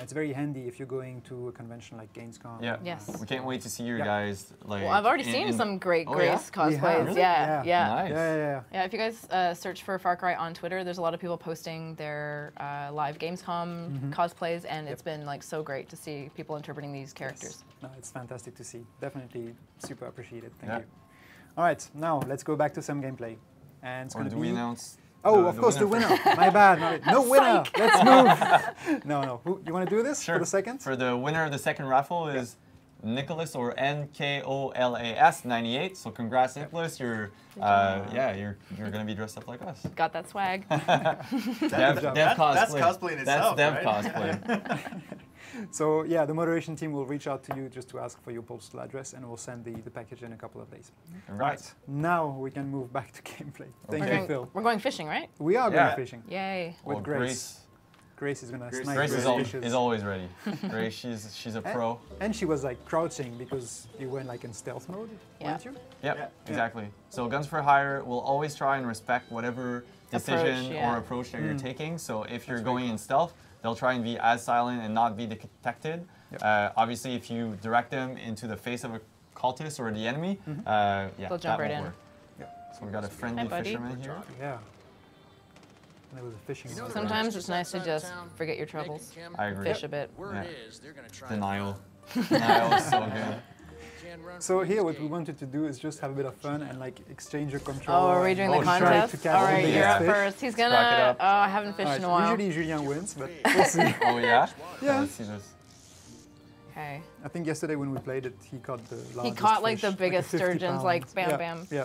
It's very handy if you're going to a convention like Gamescom. Yeah. Yes. We can't wait to see you Yeah. guys. Like, Well, I've already seen some great Oh, Grace yeah? You have? cosplays. Really? Yeah, Yeah. yeah. Nice. Yeah. Yeah, if you guys search for Far Cry on Twitter, there's a lot of people posting their live Gamescom cosplays, and it's been like so great to see people interpreting these characters. Yes. No, it's fantastic to see. Definitely super appreciated. Thank Yeah. you. All right, now let's go back to some gameplay. And it's Or going to do be... we announce? Oh, of course, the winner. My bad. No winner. Let's move. No. You want to do this Sure. for the second? For the winner of the second raffle is Nicholas, or NKOLAS 98. So congrats, Nicholas. You're you're gonna be dressed up like us. Got that swag. Dev That's cosplay. cosplay in itself, That's dev right? cosplay. So yeah, the moderation team will reach out to you just to ask for your postal address, and we'll send the package in a couple of days. Congrats. Now we can move back to gameplay. Thank you, Phil. We're going fishing, right? We are Yeah. going fishing Yay. with Well, Grace. Grace is gonna snipe Grace those fishes. is always ready. Grace, she's a pro. And she was like crouching because you went like in stealth mode, Yeah. weren't you? Yep, exactly. So Guns for Hire will always try and respect whatever decision yeah. or approach that you're taking. So if you're going in stealth, they'll try and be as silent and not be detected. Yep. Obviously, if you direct them into the face of a cultist or the enemy, They'll jump that right won't in. work. Yeah. So we've got a friendly buddy. fisherman here. Yeah. And there was a fishing rod. Sometimes it's nice to just forget your troubles. I agree. Fish a bit. Yeah. they're gonna try Denial. Denial is so good. So here, what we wanted to do is just have a bit of fun and like exchange a Oh, controller. are we doing the Oh, sure. contest? To catch All right, the you're biggest up fish. first. He's Crack it gonna. up. Oh, I haven't fished Alright, in a while. usually Julien wins, but we'll see. Oh yeah? Yeah. Let's see this. Okay. I think yesterday when we played it, he caught the largest He caught like fish, the biggest 50 sturgeons, like pounds. bam, Yeah, bam. Yeah.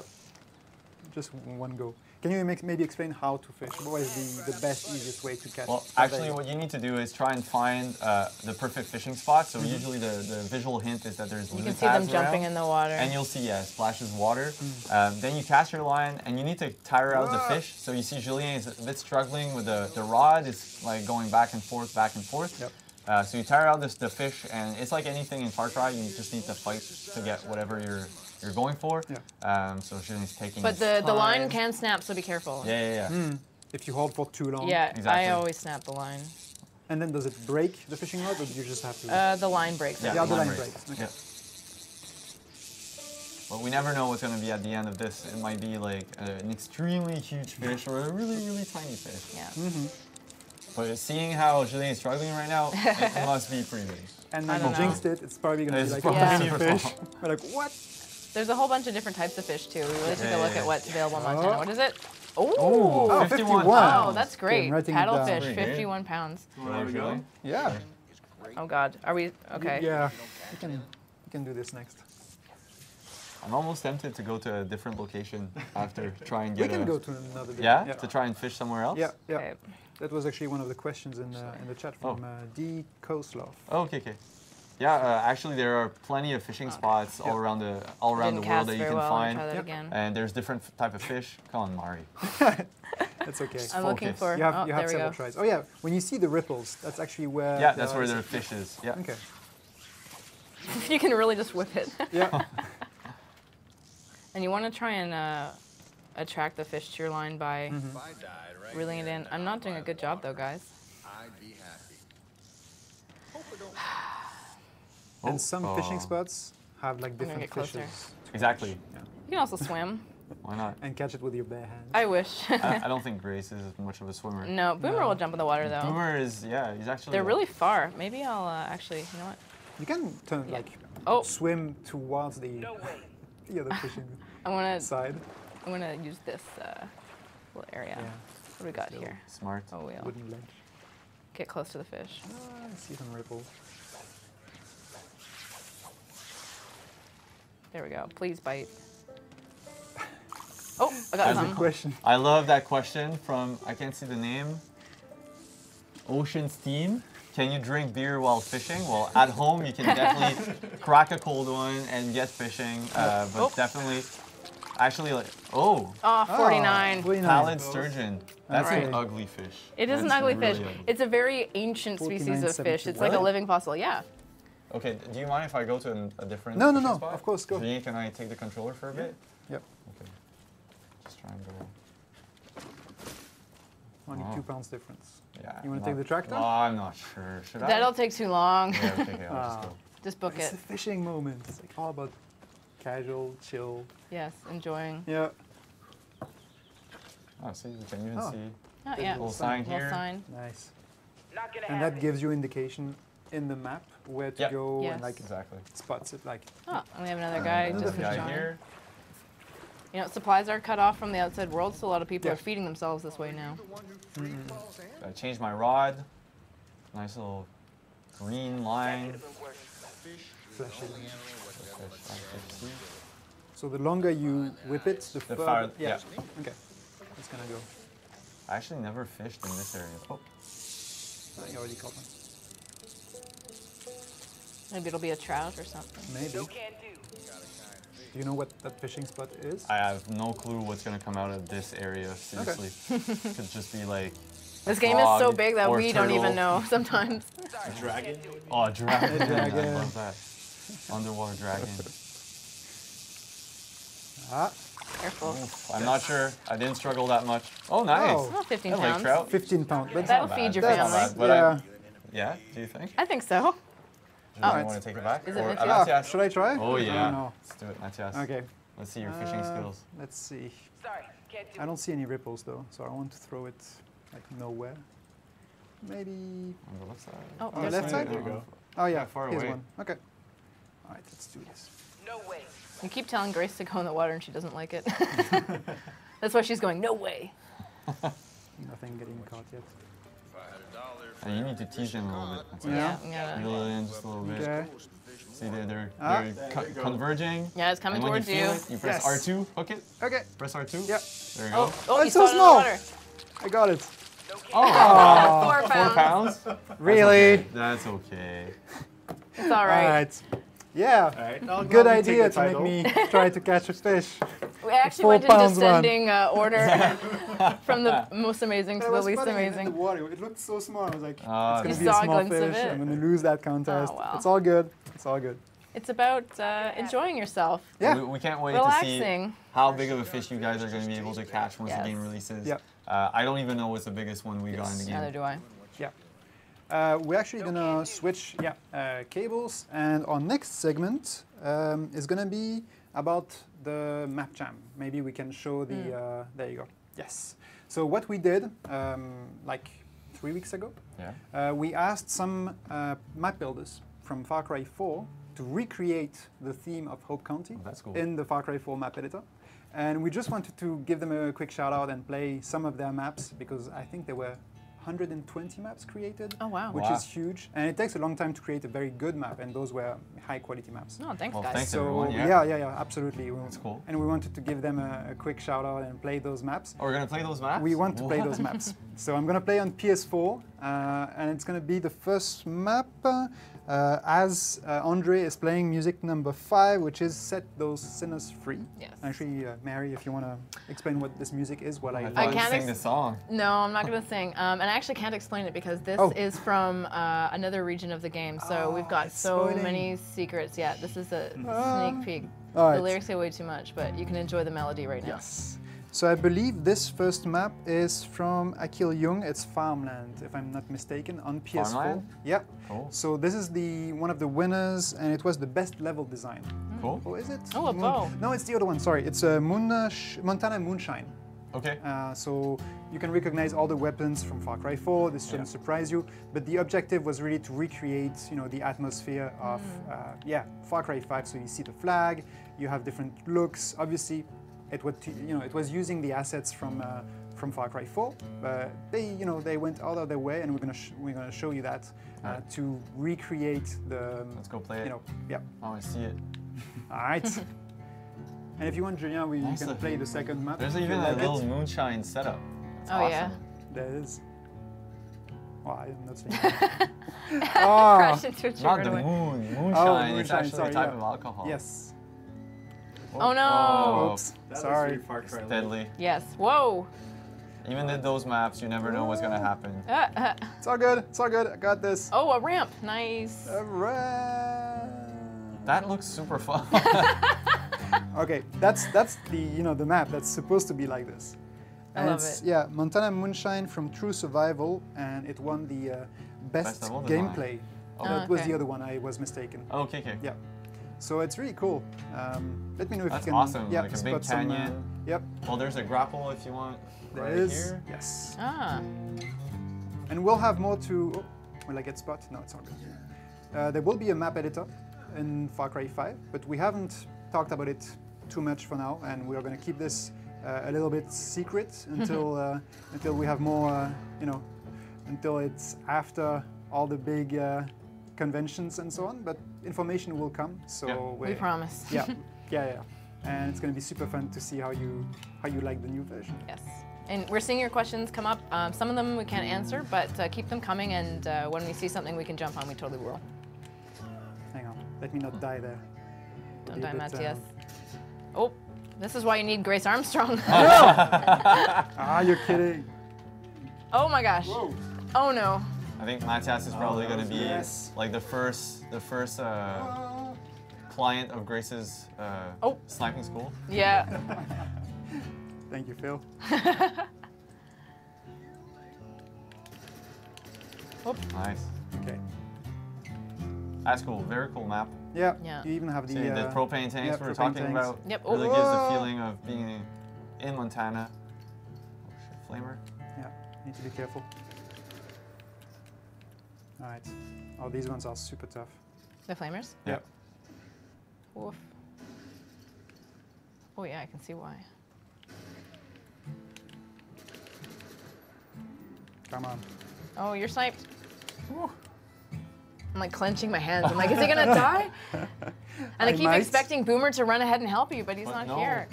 Just one go. Can you maybe explain how to fish? What is the best, easiest way to catch? Well, a actually, whale? what you need to do is try and find the perfect fishing spot. So usually the visual hint is that there's You lily can see them pads jumping around, in the water. and you'll see splashes of water. Then you cast your line, and you need to tire out the fish. So you see Julien is a bit struggling with the rod. It's like going back and forth, back and forth. Yep. So you tire out the fish, and it's like anything in Far Cry. You just need to fight to get whatever you're going for. Yeah. So Julien's taking. But his the line time. can snap, so be careful. Yeah. If you hold for too long. Yeah, Exactly. I always snap the line. And then does it break the fishing rod, or do you just have to? The line breaks. Yeah, the other line breaks. breaks. Okay. Yeah. But we never know what's going to be at the end of this. It might be like an extremely huge fish or a really, really tiny fish. Yeah. But seeing how Julien is struggling right now, it must be pretty big. And I when don't you know. jinxed it, it's probably going to be It's like a probably tiny super fish. small. We're like, what? There's a whole bunch of different types of fish too. We really took a look Yeah. at what's available in Montana. Oh. What is it? Oh, Oh, 51 51. Oh, that's great. I'm writing it down. Paddlefish, Pretty good. 51 pounds. There we go. Yeah. Oh God, are we okay? Yeah. We can do this next. I'm almost tempted to go to a different location after try and We get can a... go to another. bit. Yeah? To try and fish somewhere else? Yeah. Okay. That was actually one of the questions in the chat from D. Koslov. Oh, okay. Yeah, actually there are plenty of fishing spots all around the Didn't world cast that you very can well. find. Try that Yep. again. And there's different type of fish. Come on, Mari. That's okay. I'm looking focus. for. You have, Oh, you there have we several go. tries. Oh yeah, when you see the ripples, that's actually where. Yeah, that's where the fish is. Yeah. Okay. You can really just whip it. Yeah. And you want to try and attract the fish to your line by If I died right reeling it in. I'm not doing a good job though, guys. I'd be happy. And some fishing Oh. spots have like gonna different get closer. fishes. Exactly. You can also swim. Why not? And catch it with your bare hands. I wish. I don't think Grace is much of a swimmer. No, Boomer will jump in the water though. Boomer is, he's actually... They're really far. Maybe I'll actually, you know what? You can turn like Oh, swim towards the other fishing I want to. side. I'm gonna use this little area. Yeah. What do we got here? Smart. Oh, we'll Wooden ledge. get close to the fish. I see some ripples. There we go. Please bite. Oh, I got That's a some. question. I love that question from, I can't see the name, Ocean Steam. Can you drink beer while fishing? Well, at home you can definitely crack a cold one and get fishing, but Oh. definitely, actually like, oh, Oh, 49. 49. pallid sturgeon. That's an Right. ugly fish. It is an That's ugly really fish. ugly. It's a very ancient species of fish. 49.72. It's like a Really? living fossil. Yeah. Okay, do you mind if I go to a different No, fishing spot? of course, go. Julien, can I take the controller for a bit? Yep. Okay. Just try and go. Only Wow. 2 pounds difference. Yeah. You want to take the tractor? Oh, I'm not sure. Should I? That'll take too long. Yeah, okay, I'll just go. Just book It's it. a fishing moment. It's like all about casual, chill. Yes, enjoying. Yeah. Oh, see, you can even Oh. see. Oh, yeah. Little sign Little here. sign. Nice. And that gives you indication in the map where to Yep. go Yes. and like Exactly. spots it like. Oh, and we have another guy There's just a guy joined. here. You know, supplies are cut off from the outside world, so a lot of people Yeah. are feeding themselves this way now. I changed my rod. Nice little green line. Flashing. Fish. So the longer you whip it, the further. far- yeah. yeah. Okay. It's gonna go. I actually never fished in this area. Oh, I already caught one. Maybe it'll be a trout or something. Maybe. Do you know what that fishing spot is? I have no clue what's gonna come out of this area. Seriously, could just be like. This game is so frog big that or we don't even turtle. know sometimes. Dragon. Oh, a dragon! Dragon. I love that. Underwater dragon. Ah, Careful. Oof, I'm not sure. I didn't struggle that much. Oh, nice. Oh. Oh, 15 I like pounds. trout. 15 pounds. But That'll not feed bad. your That's not family. bad, but yeah. yeah, do you think? I think so. Do you Alright. want to take it back? Is it Or, Mathias? Mathias? Should I try? Oh I yeah. don't know. Let's do it, Mathias. Okay. Let's see your fishing skills. Let's see. Sorry, can't do I don't see any ripples though, so I want to throw it like nowhere. Maybe. On the left side. Oh, On the there's left one. side? There you go. Oh yeah, Yeah, far here's away. one. Okay. All right, let's do this. No way. You keep telling Grace to go in the water and she doesn't like it. That's why she's going, no way. Nothing getting caught yet. And you need to tease them a little bit. That's Yeah. we gotta- Reel it in just a little bit. Okay. See, they're Ah. converging. Yeah, it's coming And when towards you you. feel it, you press Yes. R2, hook it, Okay. press R2. Yep. There you Oh, go. oh, you it's so saw it in the small. water. I got it. Oh, 4 4 pounds. pounds? Really? That's okay. It's all right. All right. Yeah. All right. I'll Good gladly take idea the to make title. me try to catch a fish. We actually 4 went in pounds one. descending order from the most amazing to the least amazing. water. It looked so small. I was like, Ah, it's You gonna be saw a a small glimpse of fish. it. I'm gonna lose that contest. Oh, well. It's all good. It's all good. It's about enjoying yourself, Yeah. We can't wait to see relaxing. how big of a fish you guys are going to be able to catch once Yes. the game releases. Yep. I don't even know what's the biggest one we got in the game. Neither do I. We're actually gonna switch cables, and our next segment is gonna be about the map jam. Maybe we can show the. There you go. Yes. So what we did, like 3 weeks ago, Yeah. we asked some map builders from Far Cry 4 to recreate the theme of Hope County Oh, that's cool. in the Far Cry 4 map editor. And we just wanted to give them a quick shout out and play some of their maps because I think there were 120 maps created, Oh, wow. which Wow. is huge. And it takes a long time to create a very good map, and those were high quality maps. No, thanks, Well, guys. thanks, So everyone. Yeah. yeah, absolutely. That's cool. And we wanted to give them a quick shout out and play those maps. Oh, we're going to play those maps? We want to play What? those maps. So I'm going to play on PS4, and it's going to be the first map as Andre is playing music number 5, which is Set Those Sinners Free. Yes. Actually, Mary, if you want to explain what this music is while I I learn. thought can't you sing the song. No, I'm not going to sing. And I actually can't explain it because this Oh. is from another region of the game. So we've got it's so spoiling. many secrets. Yeah, this is a sneak peek. all The right. lyrics say way too much, but you can enjoy the melody right now. Yes. So I believe this first map is from Akil Jung. It's Farmland, if I'm not mistaken, on PS4. Farmland? Yeah. Cool. So this is the one of the winners, and it was the best level design. Cool. Oh, is it? Oh, a bow. No, it's the other one. Sorry, it's Montana Moonshine. Okay. So you can recognize all the weapons from Far Cry 4. This shouldn't Yeah. surprise you. But the objective was really to recreate, the atmosphere of, Far Cry 5. So you see the flag, you have different looks. Obviously, it was using the assets from Far Cry 4. But they went out of their way, and we're gonna show you that to recreate the. Let's go play it. Yeah. I want to see it. All right. And if you want, Julien, we Nice can look. play the second map. There's if you even a like little it. moonshine setup. That's Oh, awesome. yeah. There is. Oh, I'm not saying that. Oh, Crash into a tree Not right the away. moon. Moonshine. It's moonshine, actually sorry, a type yeah. of alcohol. yes. Oh, no. Oh, Oops. That Sorry. looks very Far Cry it's deadly. Yes. Whoa. Even in those maps, you never know what's going to happen. It's all good. It's all good. I got this. Oh, a ramp. Nice. All right. That looks super fun. Okay, that's the the map that's supposed to be like this. I And love it's, it. yeah, Montana Moonshine from True Survival, and it won the best Best level design. gameplay. Oh, That was okay. the other one. I was mistaken. Oh, okay, okay. Yeah. So it's really cool. Let me know if That's you can. awesome, Yeah, like a big spot some, canyon. yep. Well, there's a grapple if you want. There right is. here. Yes. Ah. And we'll have more to. Oh, will I get spot? No, it's all good. There will be a map editor in Far Cry 5, but we haven't talked about it too much for now, and we are going to keep this a little bit secret until until we have more, you know, until it's after all the big conventions and so on. But information will come. So Yeah. We promise. yeah, yeah. And it's going to be super fun to see how you like the new version. Yes. And we're seeing your questions come up. Some of them we can't answer, but keep them coming. And when we see something we can jump on, we totally will. Hang on, let me not die there. Don't Be a die, bit, Mathias. Oh, this is why you need Grace Armstrong. Ah, you're kidding. Oh my gosh. Whoa. Oh no. I think Mathias is probably going to be Yes. like the first client of Grace's Oh. sniping school. Yeah. Thank you, Phil. Nice. Okay. That's cool. Very cool map. Yeah. Yeah. You even have the, See the propane tanks yeah, we were propane talking tanks. about. Yep. Really Oh. gives Whoa. the feeling of being in Montana. Oh shit, flamer. Yeah. Need to be careful. All right. Oh, these ones are super tough. The flamers? Yep. Oof. Oh yeah, I can see why. Come on. Oh, you're sniped. I'm like clenching my hands. I'm like, is he gonna die? And I keep might. expecting Boomer to run ahead and help you, but he's But not no. here.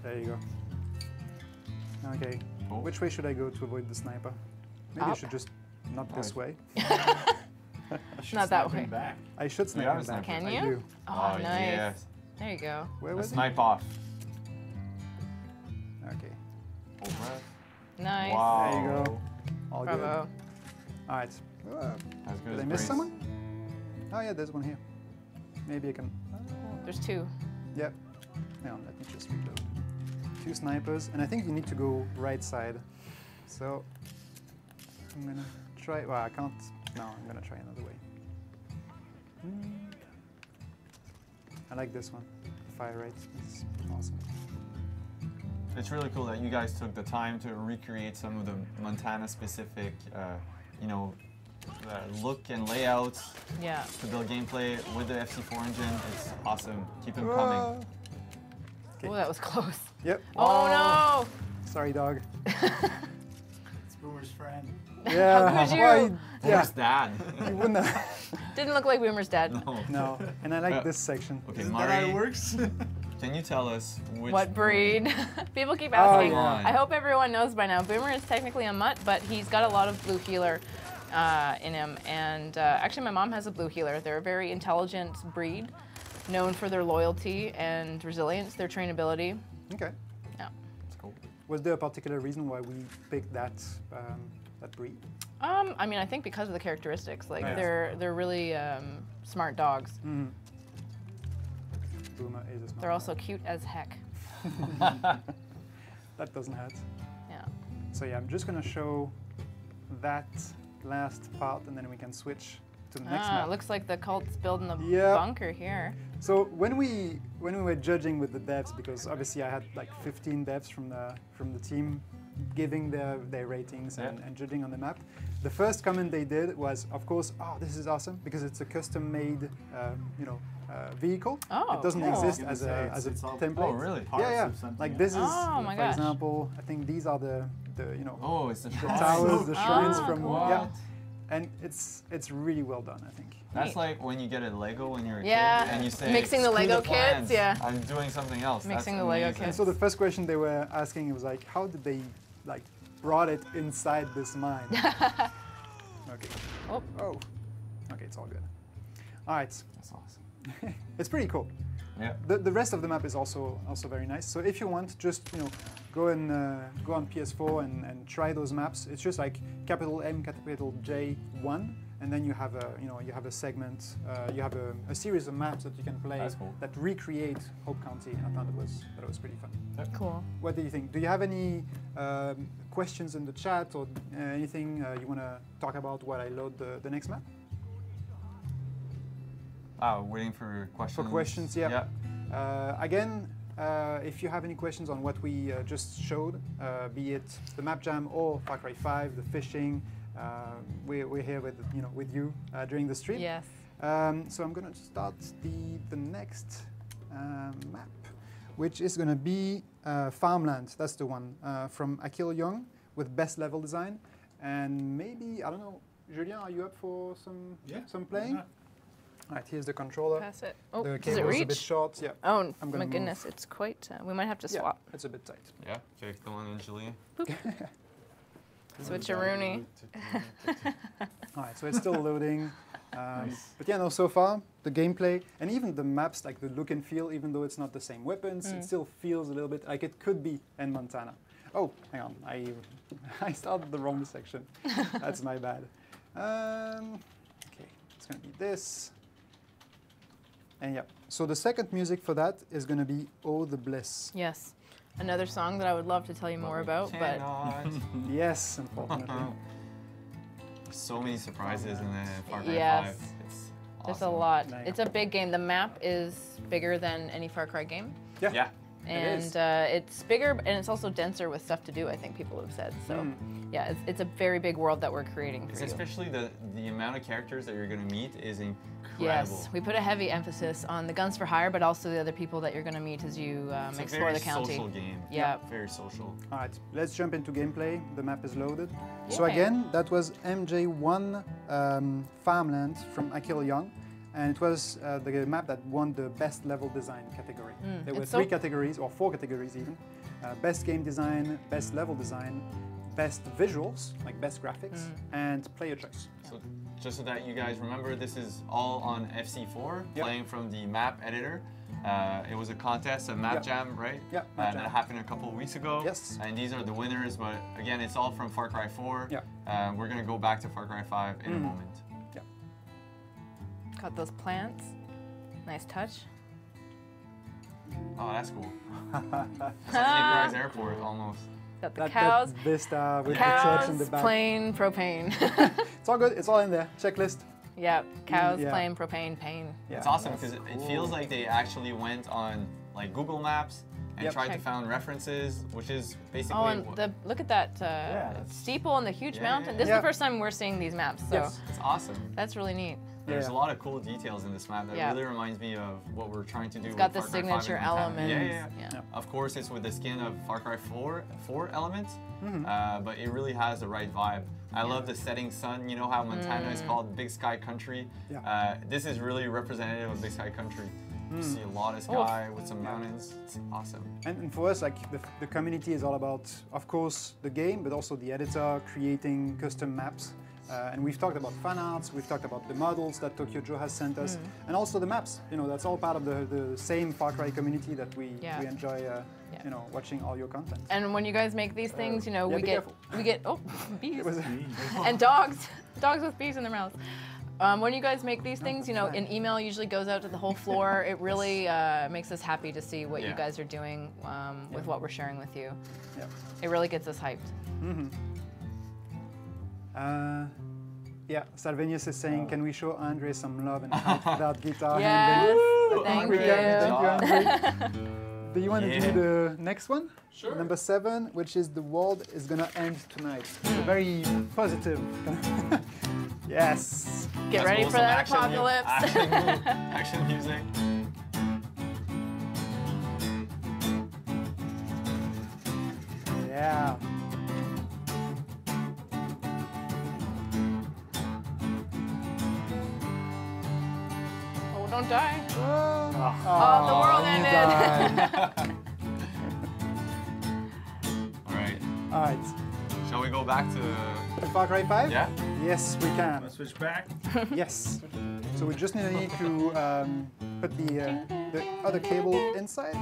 There you go. Okay. Cool. Which way should I go to avoid the sniper? Maybe I Up. should just not this way. Not that way. Back. I should snipe have him a sniper. back. Can I you? do. Oh, nice. yes. There you go. Where A was it? snipe off. Okay. Full breath. Nice. Wow. There you go. All good. Bravo. All right. As good Did as I miss Grace. someone? Oh yeah, there's one here. Maybe I can. There's two. Yep. Hang on, let me just reload. 2 snipers, and I think you need to go right side. So I'm gonna try. Well, I can't. No, I'm gonna try another way. I like this one. Fire rate is awesome. It's really cool that you guys took the time to recreate some of the Montana-specific, you know, look and layouts Yeah. to build gameplay with the FC4 engine. It's awesome. Keep them coming. Okay. Oh, that was close. Yep. Oh Sorry, dog. It's Boomer's friend. Yeah. How could you? Why- yeah. Where's Dad? You wouldn't have. no! Didn't look like Boomer's dad. No. No. And I like this section. Okay, Isn't that how it Marri, works? can you tell us which What breed? People keep asking. Oh, yeah. I hope everyone knows by now. Boomer is technically a mutt, but he's got a lot of blue healer in him. And actually, my mom has a blue healer. They're a very intelligent breed, known for their loyalty and resilience, their trainability. Okay. Yeah. That's cool. Was there a particular reason why we picked that that breed? I mean, I think because of the characteristics. Like Nice. they're really smart dogs. Mm. Boomer is a smart They're also cute as heck. That doesn't hurt. Yeah. So yeah, I'm just gonna show that last part, and then we can switch to the next Ah, map. it looks like the cult's building a Yep. bunker here. So when we were judging with the devs, because obviously I had like 15 devs from the team giving their ratings Yeah. and judging on the map, the first comment they did was, of course, oh, this is awesome because it's a custom-made, vehicle. Oh, It doesn't cool. exist I was as gonna a say, as a it's all template. Oh, really? Yeah, Parts yeah. of something Like else. this is, Oh, my for gosh. example, I think these are the Oh, it's the the shrine. towers, the shrines Oh, from cool. yeah, and it's really well done, I think. That's Neat. like when you get a Lego when you're a Yeah, kid and you say, mixing the "Screw Lego plans, kits, yeah. I'm doing something else." Mixing That's the Lego amazing. And so the first question they were asking was like, how did they like brought it inside this mine? Okay. Oh. Oh. Okay, it's all good. All right. That's awesome. It's pretty cool. Yeah. The rest of the map is also very nice. So if you want, just go on PS4 and try those maps. It's just like capital M, capital J1, and then you have a segment, you have a series of maps that you can play that recreate Hope County. And I thought that was pretty fun. Cool. What do you think? Do you have any questions in the chat or anything you want to talk about while I load the next map? Waiting for questions. For questions, yeah. Again, if you have any questions on what we just showed, be it the map jam or Far Cry 5, the fishing, we're here with you during the stream. Yes. So I'm going to start the next map, which is going to be Farmland. That's the one from Akil Young with best level design. And maybe, I don't know, Julien, are you up for some playing? All right, here's the controller. Pass it. Oh, the does it cable's reach? a bit short. Yeah. Oh, I'm my gonna goodness, move. it's quite, we might have to swap. Yeah, it's a bit tight. Yeah, okay, go on in, Julien. Switcheroonie. All right, so it's still loading. But yeah, no, so far, the gameplay, and even the maps, like the look and feel, even though it's not the same weapons, it still feels a little bit like it could be in Montana. Oh, hang on, I started the wrong section. That's my bad. Okay, it's going to be this. And yeah, so the second music for that is going to be Oh the Bliss. Yes. Another song that I would love to tell you more about, but Yes, unfortunately. So many surprises in the Far Cry 5. Yes. It's there's awesome. a lot. Nice. It's a big game. The map is bigger than any Far Cry game. Yeah. And it's bigger, and it's also denser with stuff to do, I think people have said. So, yeah, it's a very big world that we're creating for you. Especially the amount of characters that you're going to meet is incredible. Yes, we put a heavy emphasis on the guns for hire, but also the other people that you're going to meet as you explore the county. It's a very social game. Yeah. Very social. All right, let's jump into gameplay. The map is loaded. So Okay. again, that was MJ1 Farmland from Akil Young. And it was the map that won the best level design category. There were it's 3 so- categories, or 4 categories even. Best game design, best level design, best visuals, like best graphics, and player choice. So just so that you guys remember, this is all on FC4, Yep. playing from the map editor. It was a contest, a map Yep. jam, right? Yep, map jam. That happened a couple of weeks ago. Yes. And these are the winners, but again, it's all from Far Cry 4. Yep. We're going to go back to Far Cry 5 in a moment. Got those plants. Nice touch. Oh, that's cool. It's like Enterprise Airport, almost. Got the That cows. vista with the church in the Cows, back. plane, propane. It's all good. It's all in there. Checklist. Yeah, cows, Yeah. plane, propane, pain. Yeah, It's awesome that's because it feels like they actually went on like Google Maps and Yep. tried to Check. find references, which is basically Oh, and what- look at that it's- steeple and the huge Yeah, mountain. yeah, This yeah. is the first time we're seeing these maps, so Yes. it's awesome. that's really neat. There's Yeah. a lot of cool details in this map that Yeah. really reminds me of what we're trying to do. It's got with the Far Cry 5 signature and Montana. elements. Yeah. Of course, it's with the skin of Far Cry 4 elements, but it really has the right vibe. I love the setting sun. You know how Montana is called Big Sky Country? Yeah. This is really representative of Big Sky Country. You see a lot of sky with some mountains. It's awesome. And for us, like the community is all about, of course, the game, but also the editor creating custom maps. And we've talked about fan arts, we've talked about the models that Tokyo Joe has sent us, and also the maps. You know, that's all part of the same Far Cry community that we enjoy. You know, watching all your content. And when you guys make these things, you know, yeah, we be get careful. bees was- and dogs with bees in their mouths. When you guys make these things, you know, an email usually goes out to the whole floor. It really makes us happy to see what you Yeah. guys are doing with what we're sharing with you. Yeah. It really gets us hyped. Yeah, Salvenius is saying, can we show Andre some love and hype for that guitar Yes, handling? thank We you. can. Thank you, Andre. Do you want to Yeah. do the next one? Sure. Number 7, which is the world is gonna end tonight. So very positive. Yes. Get That's ready cool, for some that action mu- apocalypse. action music. Yeah. Oh, don't die. Oh, the world you ended. died. All right. All right. Shall we go back to? Far Cry 5? Yeah. Yes, we can. Let's switch back. Yes. So we just need to put the other cable inside.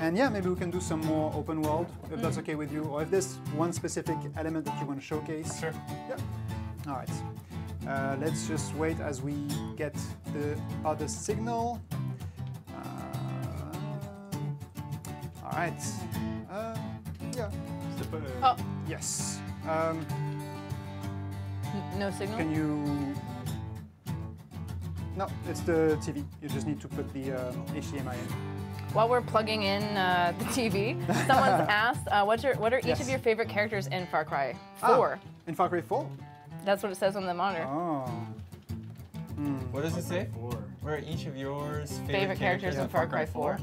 And yeah, maybe we can do some more open world, if that's okay with you, or if there's one specific element that you want to showcase. Sure. Yeah. All right. Let's just wait as we get the other signal. All right. Yeah. Oh, Yes. no signal? Can you? No, it's the TV. You just need to put the HDMI in. While we're plugging in the TV, someone's asked, what are each Yes. of your favorite characters in Far Cry 4? In Far Cry 4? That's what it says on the monitor. Oh. What does it say? What are each of yours Favorite characters in Far Cry 4?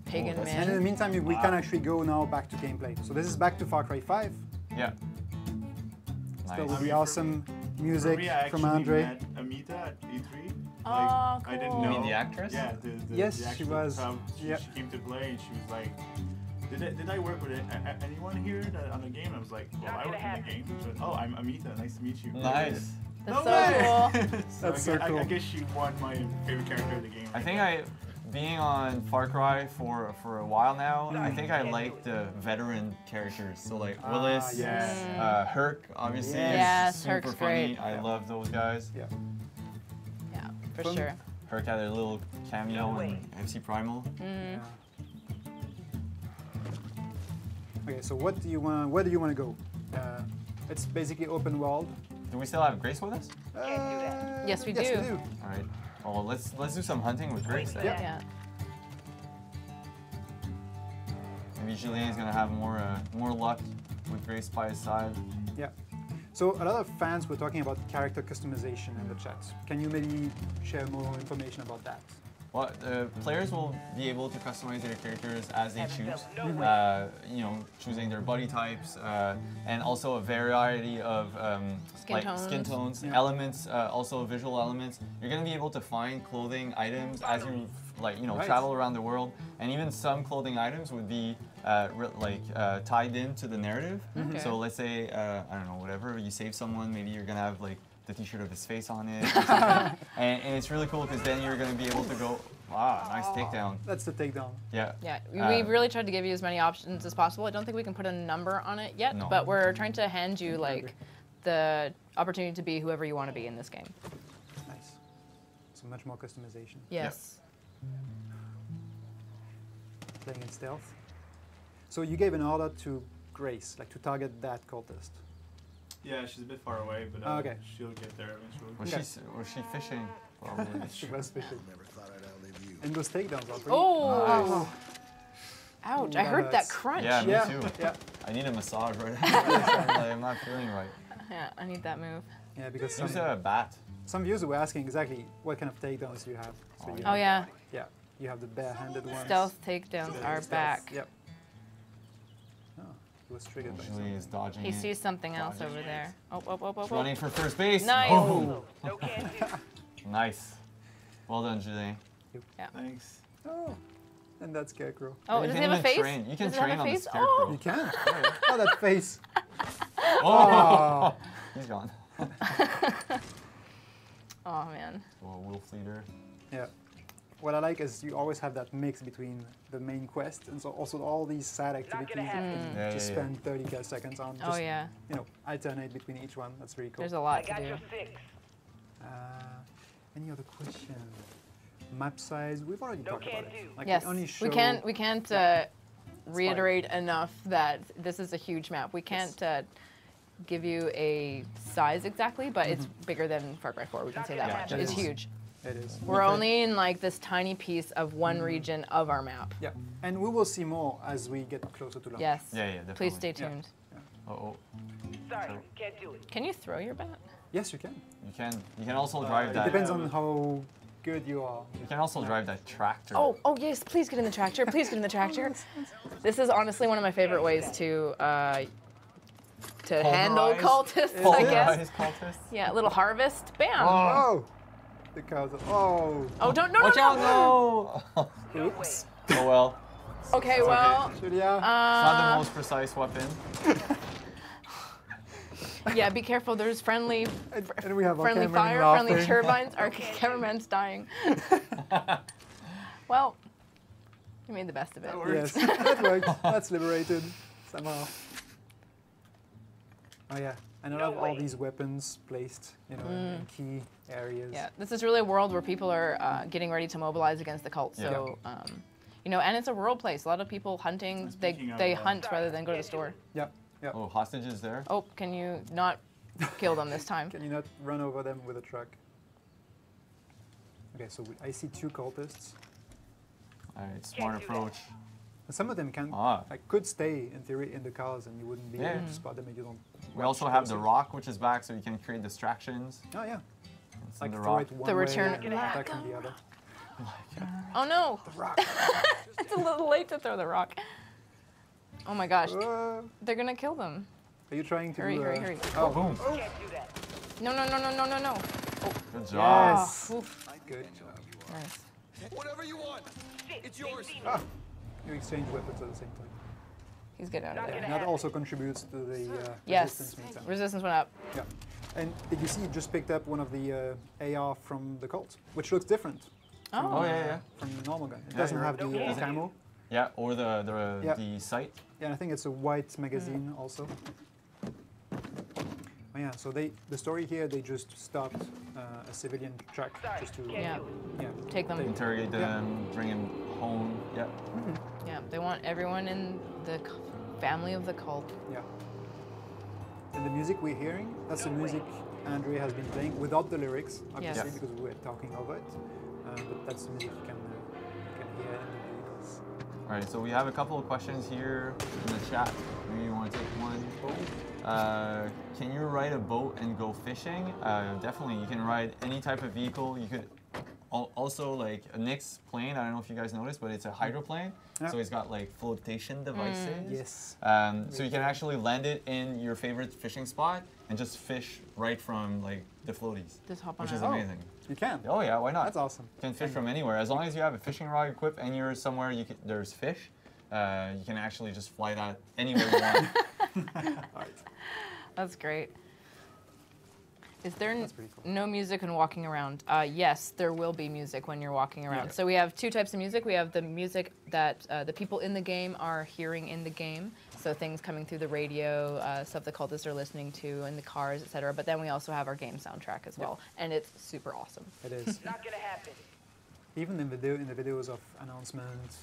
Pagan that's And in the man. meantime, we can actually go now back to gameplay. So this is back to Far Cry 5. Yeah. Still Nice. with the awesome music For me, I from actually Andre. met Amita at E3. Oh, I didn't cool. know. You mean the actress? Yeah, Yes, the she actual was. She Yep. came to play and she was like, did I work with anyone here on the game? I was like, well, I work in the game. She was, oh, I'm Amita. Nice to meet you. Nice. That's No so way! cool. That's so cool. I guess she won my favorite character of the game. I think being on Far Cry for a while now, I think I like the veteran characters. So like Willis, yes. Herc, obviously, Yes, is super Herc's funny. great. I love those guys. Yeah. Yeah, for Fun. sure. Herc had a little cameo in FC Primal. Yeah. Okay, so what do you want? Where do you want to go? It's basically open world. Do we still have Grace with us? Yes, we Yes, do. we do. All right. Well, let's do some hunting with Grace then. Yeah. Yeah. Maybe Julien's gonna have more luck with Grace by his side. Yeah. So a lot of fans were talking about character customization in the chat. Can you maybe share more information about that? Well, players will be able to customize their characters as they choose. You know, choosing their body types and also a variety of skin tones, Yeah. elements, also visual elements. You're going to be able to find clothing items as you Right. travel around the world, and even some clothing items would be tied into the narrative. Okay. So let's say I don't know, whatever you save someone, maybe you're gonna have like the T-shirt of his face on it, or something. and it's really cool because then you're gonna be able to go, wow, nice takedown. That's the takedown. Yeah. Yeah, we really tried to give you as many options as possible. I don't think we can put a number on it yet, No. but we're trying to hand you like the opportunity to be whoever you want to be in this game. Nice. So much more customization. Yes. Playing in stealth. So you gave an order to Grace, like to target that cultist. Yeah, she's a bit far away, but Okay. she'll get there eventually. Was she fishing? Probably. She was fishing. And those takedowns are pretty. Oh! Ouch! I That heard that hurts. crunch. Yeah, me Yeah. too. Yeah. I need a massage right now. I'm not feeling right. Yeah, I need that move. Yeah, because Use a bat. some viewers were asking exactly what kind of takedowns you have. So you Oh have, yeah, Yeah, you have the barehanded ones. stealth takedowns Yeah, are stealth. back. Yep. Oh, he was triggered by Julie something. is dodging He it. sees something else over there. Oh, oh, oh, oh, He's oh. running for first base. Nice. Oh. Nice. Well done, Julien. Thanks. Oh, and that's Scarecrow. Oh, You does he can have a even face? train. You can Does it have train a on the face? Scarecrow. You can. Oh, that face. Oh! He's gone. Oh man. Oh, Wolf Leader. Yeah. What I like is you always have that mix between the main quest and so also all these side activities that you can Yeah, just yeah, spend 30 seconds on. Oh Just, yeah. You know, alternate between each one. That's really cool. There's a lot to do. Any other question? Map size. We've already talked about it. Like Yes. only show, We can't reiterate enough that this is a huge map. We can't give you a size exactly, but it's bigger than Far Cry 4. We can say that Yeah, much. it It's is. huge. It is. We're only in like this tiny piece of one region of our map. Yeah, and we will see more as we get closer to launch. Yes. Yeah, yeah, definitely. Please stay tuned. Oh, Sorry, can't do it. Can you throw your bat? Yes, you can. you can also drive It that. depends on how good you are. You can also drive that tractor. Oh yes, please get in the tractor. Please get in the tractor. This is honestly one of my favorite ways to handle Pulverize? cultists, I guess. His cultist. Yeah, a little harvest. Bam. Oh, the cows. Oh, Oh, don't, no, Watch no, out! no. No. oops. Oh well. Okay, well, Julia. It's not the most precise weapon. yeah, be careful. There's friendly and we have our fire, cameraman friendly laughing. turbines. Our cameraman's dying. Well, You made the best of it. Yes, that worked. That's liberated somehow. Oh yeah, and I love all these weapons placed, you know, in key areas. Yeah, this is really a world where people are getting ready to mobilize against the cult. So, you know, and it's a rural place. A lot of people hunting, they hunt rather than go to the store. Yeah, yeah. Oh, hostages there. Oh, can you not kill them this time? Can you not run over them with a truck? Okay, so I see 2 cultists. All right, smart approach. And some of them can, like, could stay in theory in the cars, and you wouldn't be able to spot them if you don't. We also have the rock, which is back, so you can create distractions. Oh yeah. It's Like the throw rock. it one The way return- and attack from the other. Oh no! The rock. It's a little late to throw the rock. Oh my gosh, Are they're gonna kill them. you trying to? Hurry, hurry, hurry. Oh, boom. No, no, no, no, no, no, no. Good job. Yes. Oof. Good job. Nice. Whatever you want. It's yours. You exchange weapons at the same time. He's getting out of there. And that also contributes to the Yes, resistance meter. resistance went up. Yeah. And did you see? It just picked up one of the AR from the cult, which looks different. Oh, yeah. From the normal gun. It doesn't have the camo. Yeah, or the sight. Yeah, I think it's a white magazine also. Oh, yeah, so the story here, they just stopped a civilian truck just to Take them. Interrogate them, bring them home. Yeah. Yeah, they want everyone in the family of the cult. Yeah. And the music we're hearing, that's the music Andre has been playing without the lyrics, obviously, Yes. because we were talking over it. But that's the music you can hear in the vehicles. All right, so we have a couple of questions here in the chat. Maybe you want to take one. Can you ride a boat and go fishing? Definitely, you can ride any type of vehicle. You could also, like Nick's plane, I don't know if you guys noticed, but it's a hydroplane. So it's got like flotation devices. Yes. So you can actually land it in your favorite fishing spot and just fish right from like the floaties, Just hop on which is it. amazing. You can. Oh yeah, why not? That's awesome. You can fish from anywhere. As long as you have a fishing rod equipped and you're somewhere there's fish, you can actually just fly that anywhere you want. That's great. Is there That's pretty cool. no music when walking around? Yes, there will be music when you're walking around. Yeah. So we have 2 types of music. We have the music that the people in the game are hearing in the game. So things coming through the radio, stuff the cultists are listening to in the cars, etc. But then we also have our game soundtrack as well, and it's super awesome. It is. Not gonna happen. Even in the videos of announcements,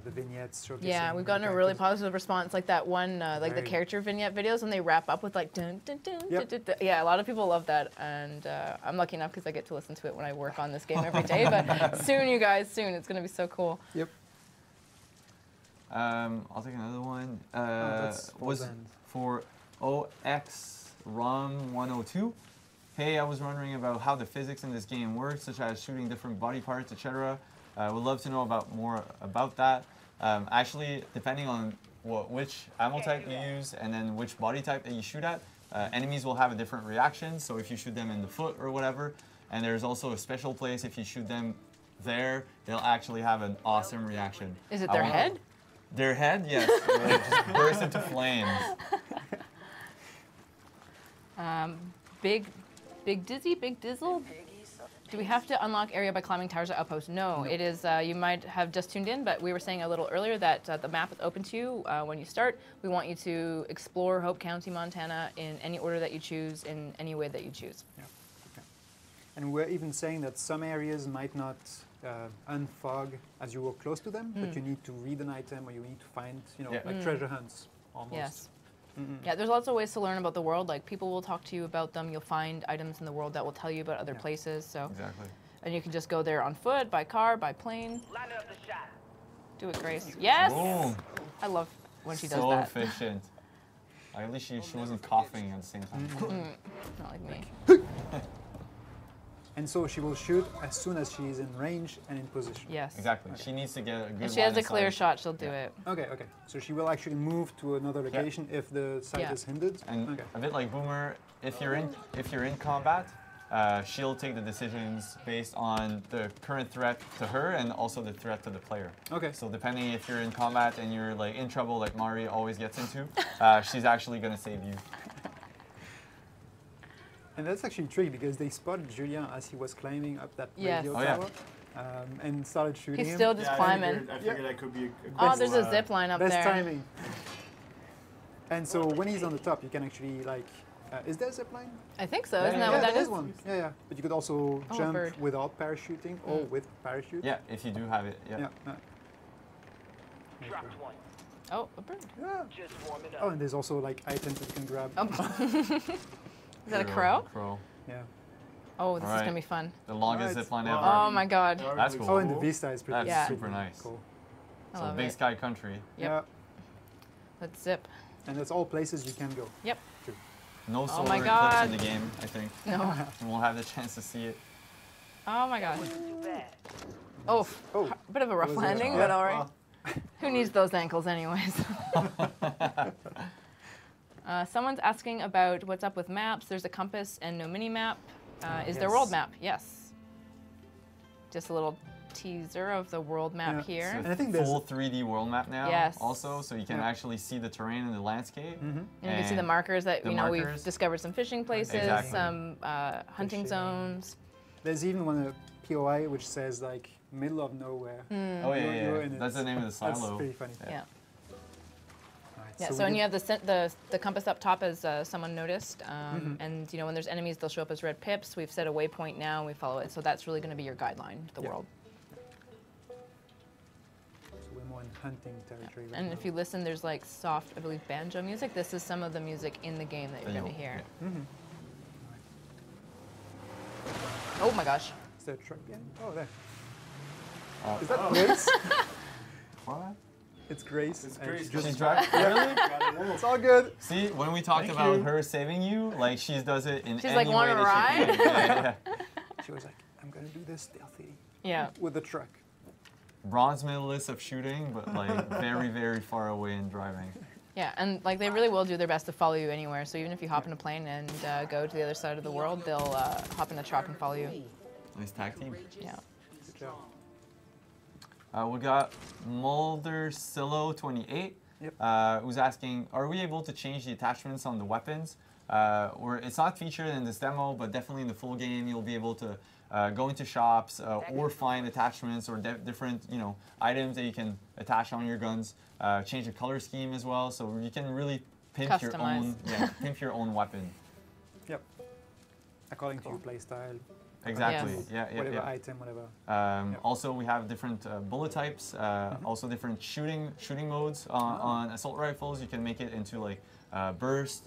the vignettes showcasing. Yeah, we've the gotten a really characters. positive response, like that one, like the Very. character vignette videos, when they wrap up with like dun dun dun, Yep. dun, dun, dun. Yeah, a lot of people love that, and I'm lucky enough because I get to listen to it when I work on this game every day. But soon, you guys, soon, it's gonna be so cool. Yep. I'll take another one. That's Was band. for OX ROM 102. Hey, I was wondering about how the physics in this game work, such as shooting different body parts, etc. Would love to know more about that. Actually, depending on which ammo type you use and then which body type that you shoot at, enemies will have a different reaction. So if you shoot them in the foot or whatever, and there's also a special place if you shoot them there, they'll actually have an awesome reaction. Is it their head? Their head, yes. Will just burst into flames. Big Dizzy, Big Dizzle? Do we have to unlock area by climbing towers or outposts? No, it is, you might have just tuned in, but we were saying a little earlier that the map is open to you when you start. We want you to explore Hope County, Montana in any order that you choose, in any way that you choose. Yeah. Okay. And we're even saying that some areas might not unfog as you walk close to them, but you need to read an item or you need to find, like treasure hunts almost. Yes. Yeah, there's lots of ways to learn about the world. Like, people will talk to you about them. You'll find items in the world that will tell you about other places. So, Exactly. and you can just go there on foot, by car, by plane. Line up the shot. Do it, Grace. Yes! Boom. I love when she does So that. efficient. Like, at least she wasn't coughing at the same time. Not like me. And so she will shoot as soon as she is in range and in position. Yes. Exactly. She needs to get a good If she has line a of clear sight. shot, she'll do it. Okay. So she will actually move to another location if the site Yeah. is hindered. And a bit like Boomer, if you're in combat, she'll take the decisions based on the current threat to her and also the threat to the player. Okay. So depending if you're in combat and you're like in trouble, like Marri always gets into, she's actually gonna save you. And that's actually tricky because they spotted Julien as he was climbing up that Yes. radio Oh, yeah. tower. and started shooting He's him. still just climbing. I figured that could be a Oh, good, there's a zip line up Best there. timing. And so when he's on the top, you can actually like, is there a zip line? I think so. Yeah, Isn't yeah, that what Yeah, that there is? is one. Yeah, yeah. But you could also Oh, a jump bird. without parachuting or with parachute. Yeah, if you do have it. Yeah. Yeah. Yeah. Dropped one. Oh, a bird. Yeah. Just warming up. Oh, and there's also like items that you can grab. Is that a crow? Crow. Yeah. Oh, this is Alright. gonna be fun. The longest Alright. zip line Wow. ever. Oh my god. That's cool. Oh, and the vista is pretty. That's Yeah. super nice. Cool. I So love Big it. Sky Country. Yep. Yeah. Let's zip. And that's all places you can go. Yep. No solar my eclipse God. in the game, I think. No. You won't have the chance to see it. Oh my god. Too bad. Oh, Oh. bit of a rough was it? landing, Yeah. but all right. Who needs those ankles anyways? Someone's asking about what's up with maps. There's a compass and no mini-map. Is there a world Yes. map? Yes. Just a little teaser of the world map Yeah. here. And I think there's- full 3D world map now. Yes. Also, so you can Yeah. actually see the terrain and the landscape. And you can see the markers that the you know we've markers. discovered some fishing places, Exactly. some hunting Fishing. zones. There's even one POI which says like middle of nowhere. Oh yeah, You're yeah. in it. That's the name of the That's silo. pretty funny. Yeah. Alright, Yeah, we so when did- you have the compass up top, as someone noticed, and you know when there's enemies, they'll show up as red pips. We've set a waypoint now, and we follow it. So that's really going to be your guideline to the Yeah. world. So we're more in hunting territory. right And now. if you listen, there's like soft, I believe, banjo music. This is some of the music in the game that you're going to hear. Oh my gosh! Is there a truck again? Oh, there. Oh. Is that Grace? What? It's Grace. It's and Grace. she just- She's driving. Really? It's all good. See, when we talked Thank about you. her saving you, like she does it in She's any like, way "Wanna that she ride?" can. Yeah, yeah. She was like, I'm gonna do this stealthy Yeah. with the truck. Bronze medalist of shooting, but like very, very far away in driving. Yeah, and like they really will do their best to follow you anywhere. So even if you hop in a plane and go to the other side of the world, they'll hop in a truck and follow you. Nice tag team. Yeah. Good job. We got Mulder Silo 28, Yep. who's asking, are we able to change the attachments on the weapons? It's not featured in this demo, but definitely in the full game, you'll be able to go into shops or find attachments or different, items that you can attach on your guns. Change the color scheme as well, so you can really pimp your own, Customize. pimp your own weapon. Yep. According to your playstyle, Exactly. Yes. Yeah. whatever item, whatever. Yep. Also, we have different bullet types. Also, different shooting modes on assault rifles. You can make it into like burst,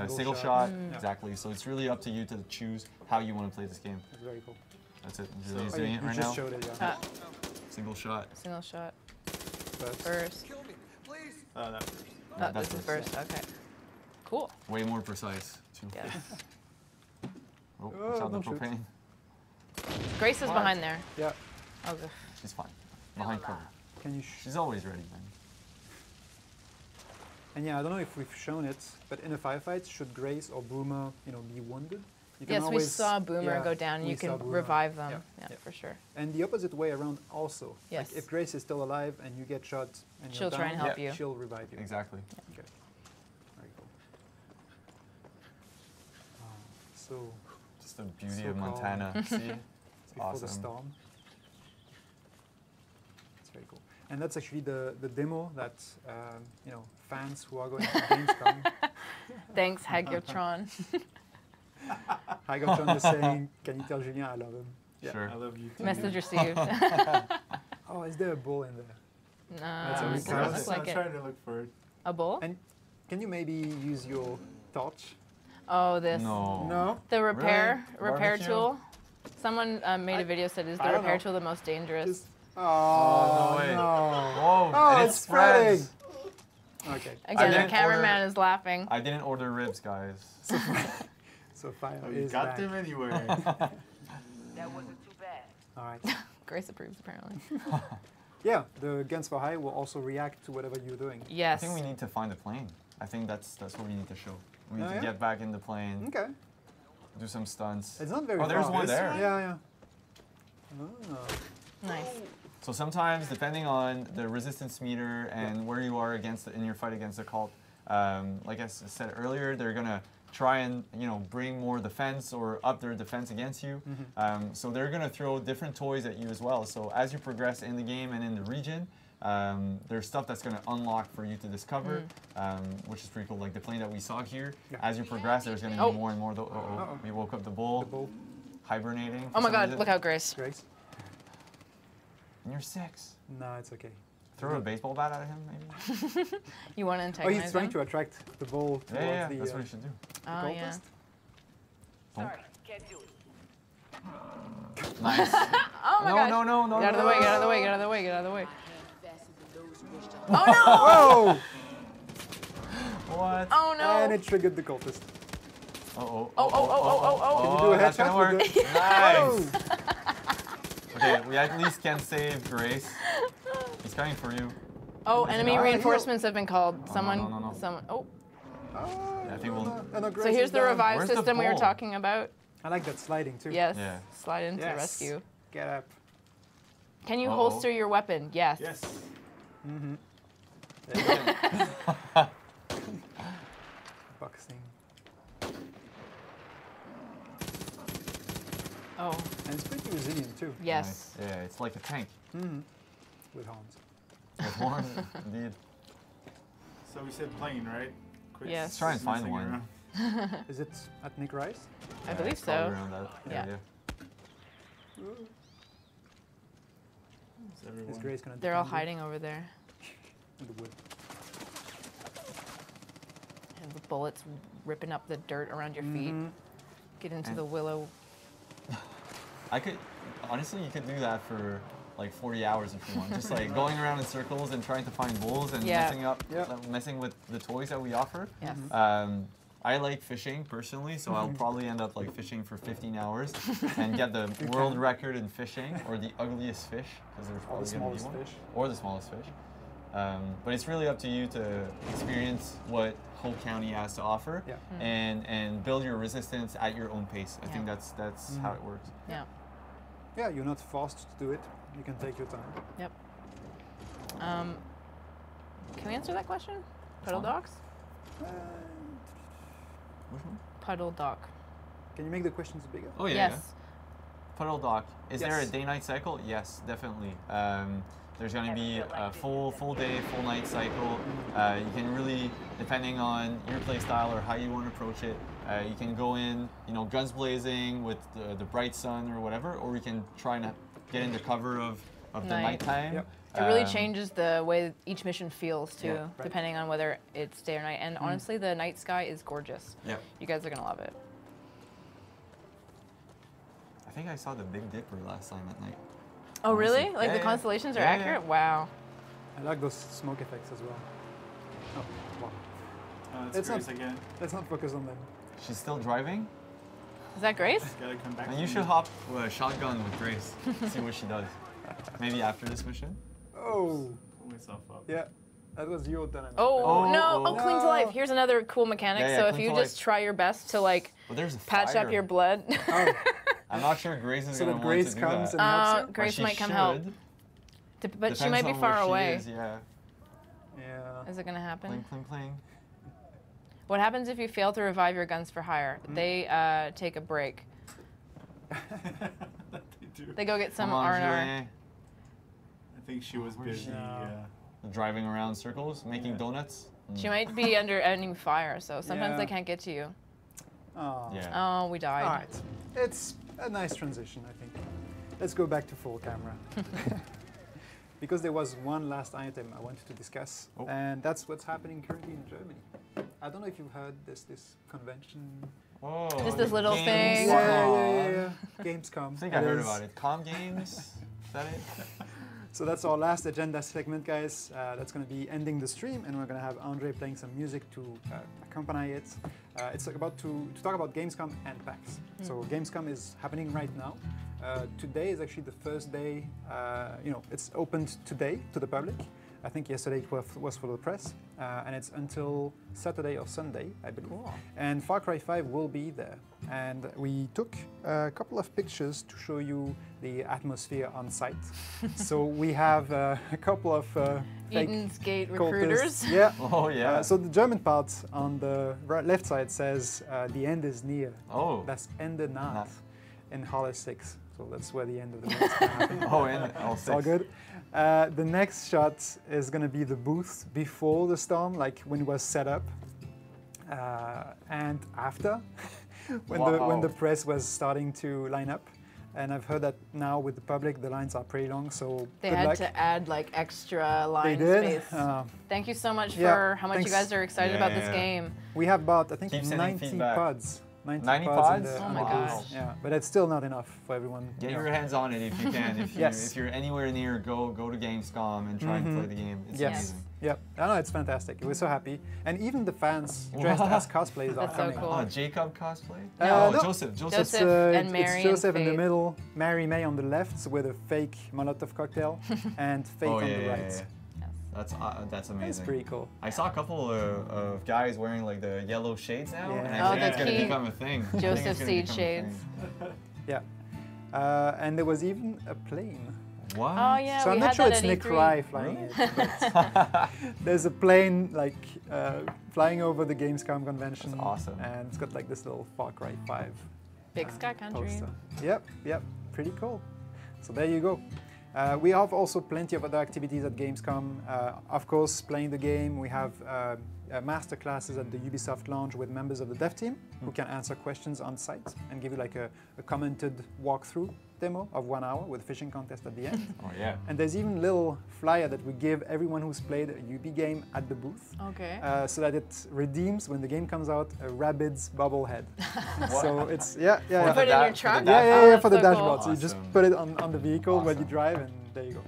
single shot. Exactly. So it's really up to you to choose how you want to play this game. That's very cool. That's it. So- He's Oh, doing you it right just now. showed it, yeah. Single shot. Single shot. First. Burst. Kill me, please. That first. Oh, that's this is first. burst. Okay. Cool. Way more precise too. Yeah. Oh, watch out the don't shoot. propane. Grace is behind there. Yeah. Oh, good. She's fine. Behind cover. Can you? She's always ready, man. And yeah, I don't know if we've shown it, but in a firefight, should Grace or Boomer, be wounded? You can Yes, we always- saw Boomer yeah, go down. we You saw can Boomer. revive them. Yeah. Yeah, for sure. And the opposite way around also. Yes. Like if Grace is still alive and you get shot and She'll you're try and down, help you. she'll revive you. Exactly. Okay. Very cool. So Just the beauty So of calm. Montana. See? It's before the awesome. storm. It's very cool. And that's actually the demo that fans who are going to Gamescom. Thanks, Hagertron. Hagertron is saying, "Can you tell Julien I love him?" Yeah. Sure. I love you too. Message received. Oh, is there a bull in there? No, a it good doesn't guess. look like I'm it. trying to look for it. A bull? And can you maybe use your torch? Oh, this. No. No. The repair Really? repair Barbecue? tool. Someone made a video said, "Is the I don't repair know. tool the most dangerous?" Just, oh, no way. no. Whoa, Oh, and it's spreading. spreads. Okay. Again, our didn't cameraman order- is laughing. I didn't order ribs, guys. So fire Oh, you is got back. them anywhere. That wasn't too bad. All right. Grace approves, apparently. Yeah, the guns for high will also react to whatever you're doing. I Yes. think we need to find a plane. I think that's what we need to show. We need Oh, to yeah? get back in the plane, Okay. do some stunts. It's not very Oh, far. there's one there. Yeah, yeah. Oh. Nice. So sometimes, depending on the resistance meter and where you are in your fight against the cult, like I said earlier, they're gonna try and bring more defense or up their defense against you. So they're going to throw different toys at you as well. So as you progress in the game and in the region, there's stuff that's going to unlock for you to discover, which is pretty cool. Like the plane that we saw here, as you progress, there's going to be more and more. We woke up the bull. Hibernating. Oh my God! Look out, Grace. Grace? And you're 6. No, it's okay. Throw a baseball bat at him, maybe? You want to Oh, antagonize he's trying him? to attract the ball towards Yeah, the that's what you should do. Oh, yeah. goalpost. Sorry, can't do it. Nice. Oh my God! No. Get out of the way! Get out of the way! Get out of the way! Get out of the way! Oh Whoa! What? no! Oh no! And it triggered the cultist. Oh. Can you do a That's headshot gonna with work. the... Nice. Okay, we at least can save Grace. He's coming for you. Oh, enemy Ah, reinforcements have been called. no, Someone. no. Someone. Oh. Yeah, I think we'll. Oh, no, So Grace here's is the down. revive Where's the system we were ball? talking about. I like that sliding too. Yes. Yeah. Slide into the Yes. rescue. Get up. Can you Uh-oh. holster your weapon? Yes. Yes. Boxing. Oh. And it's pretty resilient too. Yes. Nice. Yeah, it's like a tank. With horns. With horns, indeed. So we said plane, right? Quit Yes. Let's try and find messing one. around. Is it at Nick Rice? I believe it's probably so. around that Yeah. area. Is everyone- Is Grace gonna They're all defend you? hiding over there. In the wood. And the bullets ripping up the dirt around your feet. Get into And- the willow. I could, honestly, you could do that for like 40 hours if you want. Just like going around in circles and trying to find bulls and Yeah. messing with the toys that we offer. Yes. I like fishing personally, so I'll probably end up like fishing for 15 hours and get the world record in fishing or the ugliest fish, because there's Or the probably going to be smallest one. fish. Or the smallest fish. But it's really up to you to experience what Hope County has to offer Yeah. and build your resistance at your own pace. I think that's how it works. Yeah. Yeah, you're not forced to do it. You can take your time. Yep. Can we answer that question? Puddle Fine. docs? Which one? Puddle dock. Can you make the questions bigger? Oh yeah. Yes. Yeah. Puddle dock. Is there a Yes. day-night cycle? Yes, definitely. There's going to be a full day, full night cycle. You can really, depending on your play style or how you want to approach it, you can go in, guns blazing with the bright sun or whatever, or you can try and get in the cover of the Night. nighttime. Yep. It really changes the way each mission feels too, Yeah. Right. depending on whether it's day or night. And honestly, the night sky is gorgeous. Yep. You guys are gonna love it. I think I saw the Big Dipper last time at night. Oh really? Honestly. Like Yeah, the yeah. constellations are Yeah, yeah. accurate? Wow. I like those smoke effects as well. Oh, wow. It's It's Grace not- again. Let's not focus on them. She's still driving? Is that Grace? Gotta come back. And to you me. should hop with a shotgun with Grace, see what she does. Maybe after this mission. Oh, Pull myself up. yeah. That was your turn. Oh, Oh, no! oh. Oh, cling to life. Here's another cool mechanic. Yeah, yeah, so if cling you to just life. try your best to like But there's a patch fire. up your blood, I'm not sure Grace is So going that to want Grace to do comes that. and helps you? But Grace she might come should. help. But she might be Depends on far where she away. is, yeah. Yeah. Is it gonna happen? Cling, cling, cling. What happens if you fail to revive your guns for hire? They take a break. They do. They go get some Come on, R&R. Julien. I think she was Where's busy. she? Driving around circles, making Yeah. donuts. She might be under enemy fire, so sometimes Yeah. they can't get to you. Oh. Yeah. Oh, we died. All right. It's a nice transition, I think. Let's go back to full camera. Because there was one last item I wanted to discuss, Oh. and that's what's happening currently in Germany. I don't know if you've heard this convention. Oh, Just this little games. thing. Yeah. Gamescom. I think I heard is. about it. Com Games? Is that it? So that's our last agenda segment, guys. That's going to be ending the stream, and we're going to have Andre playing some music to accompany it. It's about to talk about Gamescom and PAX. So Gamescom is happening right now. Today is actually the first day. It's opened today to the public. I think yesterday it was for the press, and it's until Saturday or Sunday, I believe. Cool. And Far Cry 5 will be there. And we took a couple of pictures to show you the atmosphere on site. So we have a couple of fake Eden's Gate cultists. recruiters. Yeah. Oh yeah. So the German part on the left side says the end is near. Oh. That's Ende naht Naht. in Halle 6. So that's where the end of the world is going to happen. Oh, and all It's all good. The next shot is going to be the booth before the storm, like when it was set up, and after, when the press was starting to line up. And I've heard that now with the public, the lines are pretty long, so They good had luck. to add like extra line They did. space. Thank you so much yeah, for how much thanks. you guys are excited about this Yeah. game. We have about, I think, Keep sending 90 feedback. pods. 90 in pods? the- Oh in my the booth. gosh. Yeah, but it's still not enough for everyone. Get you know. your hands on it if you can. Yes. If you're anywhere near, go to Gamescom and try and play the game. It's Yes. amazing. Yep. I know, it's fantastic. We're so happy. And even the fans dressed as cosplays are That's so coming. cool. Oh, Jacob cosplay? No. Oh, Joseph. It's, Joseph and Mary it's Joseph and in the Faith. middle, Mary May on the left with a fake Molotov cocktail, and Faith Oh, on yeah, the yeah, right. yeah. That's amazing. That's pretty cool. I saw a couple of guys wearing like the yellow shades now, Yeah. and Oh, I think the it's gonna key become a thing. I think Joseph it's gonna Seed become a shades. thing. Yeah. And there was even a plane. What? Oh yeah, So we I'm had not sure that it's at Nick E3. Rye flying it, but there's a plane like flying over the Gamescom convention. That's awesome. And it's got like this little Far Cry 5 Big Sky Country. poster. Yep, pretty cool. So there you go. We have also plenty of other activities at Gamescom. Of course, playing the game. We have master classes at the Ubisoft lounge with members of the dev team who can answer questions on site and give you like a commented walkthrough demo of 1 hour with a fishing contest at the end. Oh yeah. And there's even a little flyer that we give everyone who's played a UB game at the booth. Okay. So that it redeems, when the game comes out, a Rabbids bobblehead. So it's, yeah. Put it in your truck? Yeah, Oh, for the that's so dashboard. cool. So you just Awesome. put it on the vehicle when you Awesome. drive, and there you go.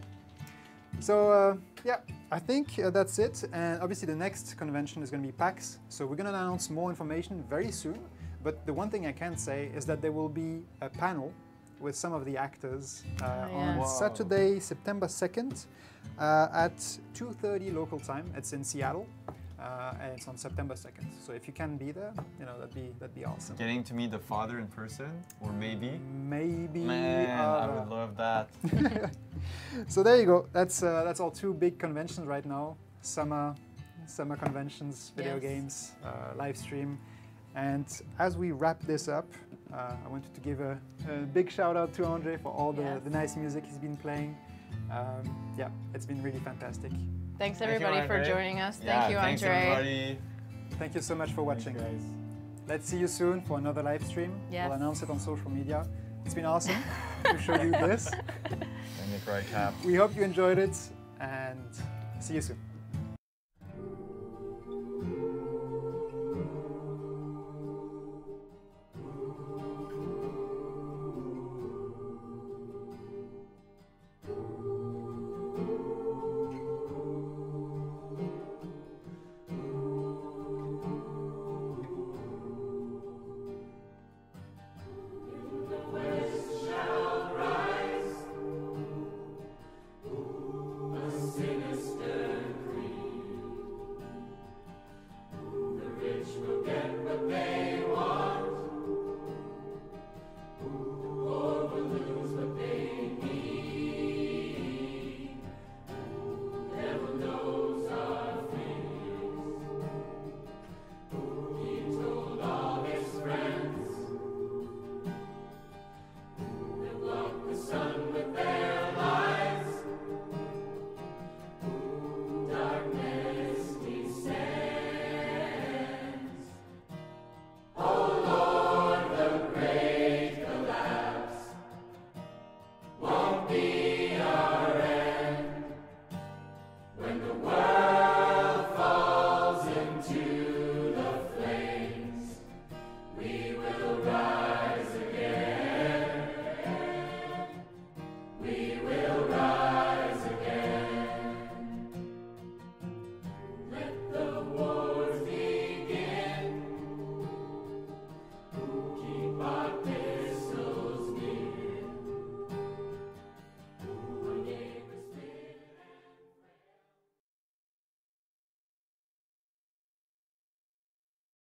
So yeah, I think that's it. And obviously the next convention is going to be PAX. So we're going to announce more information very soon. But the one thing I can say is that there will be a panel with some of the actors yeah. on Wow. Saturday, September 2nd at 2:30 local time. It's in Seattle. And it's on September 2nd. So if you can be there, you know, that'd be awesome. Getting to meet the father in person, or maybe. Maybe. Man, I would love that. So there you go. That's all 2 big conventions right now. Summer conventions, video Yes. games, live stream. And as we wrap this up, I wanted to give a big shout out to Andre for all Yes. the nice music he's been playing. Yeah, it's been really fantastic. Thanks Thank you, everybody for Andre. joining us. Yeah, Thank you, thanks Andre. everybody. Thank you so much for watching. Thanks, guys. Let's see you soon for another live stream. Yes. We'll announce it on social media. It's been awesome to show you this. And Nick Rye cap. We hope you enjoyed it, and see you soon.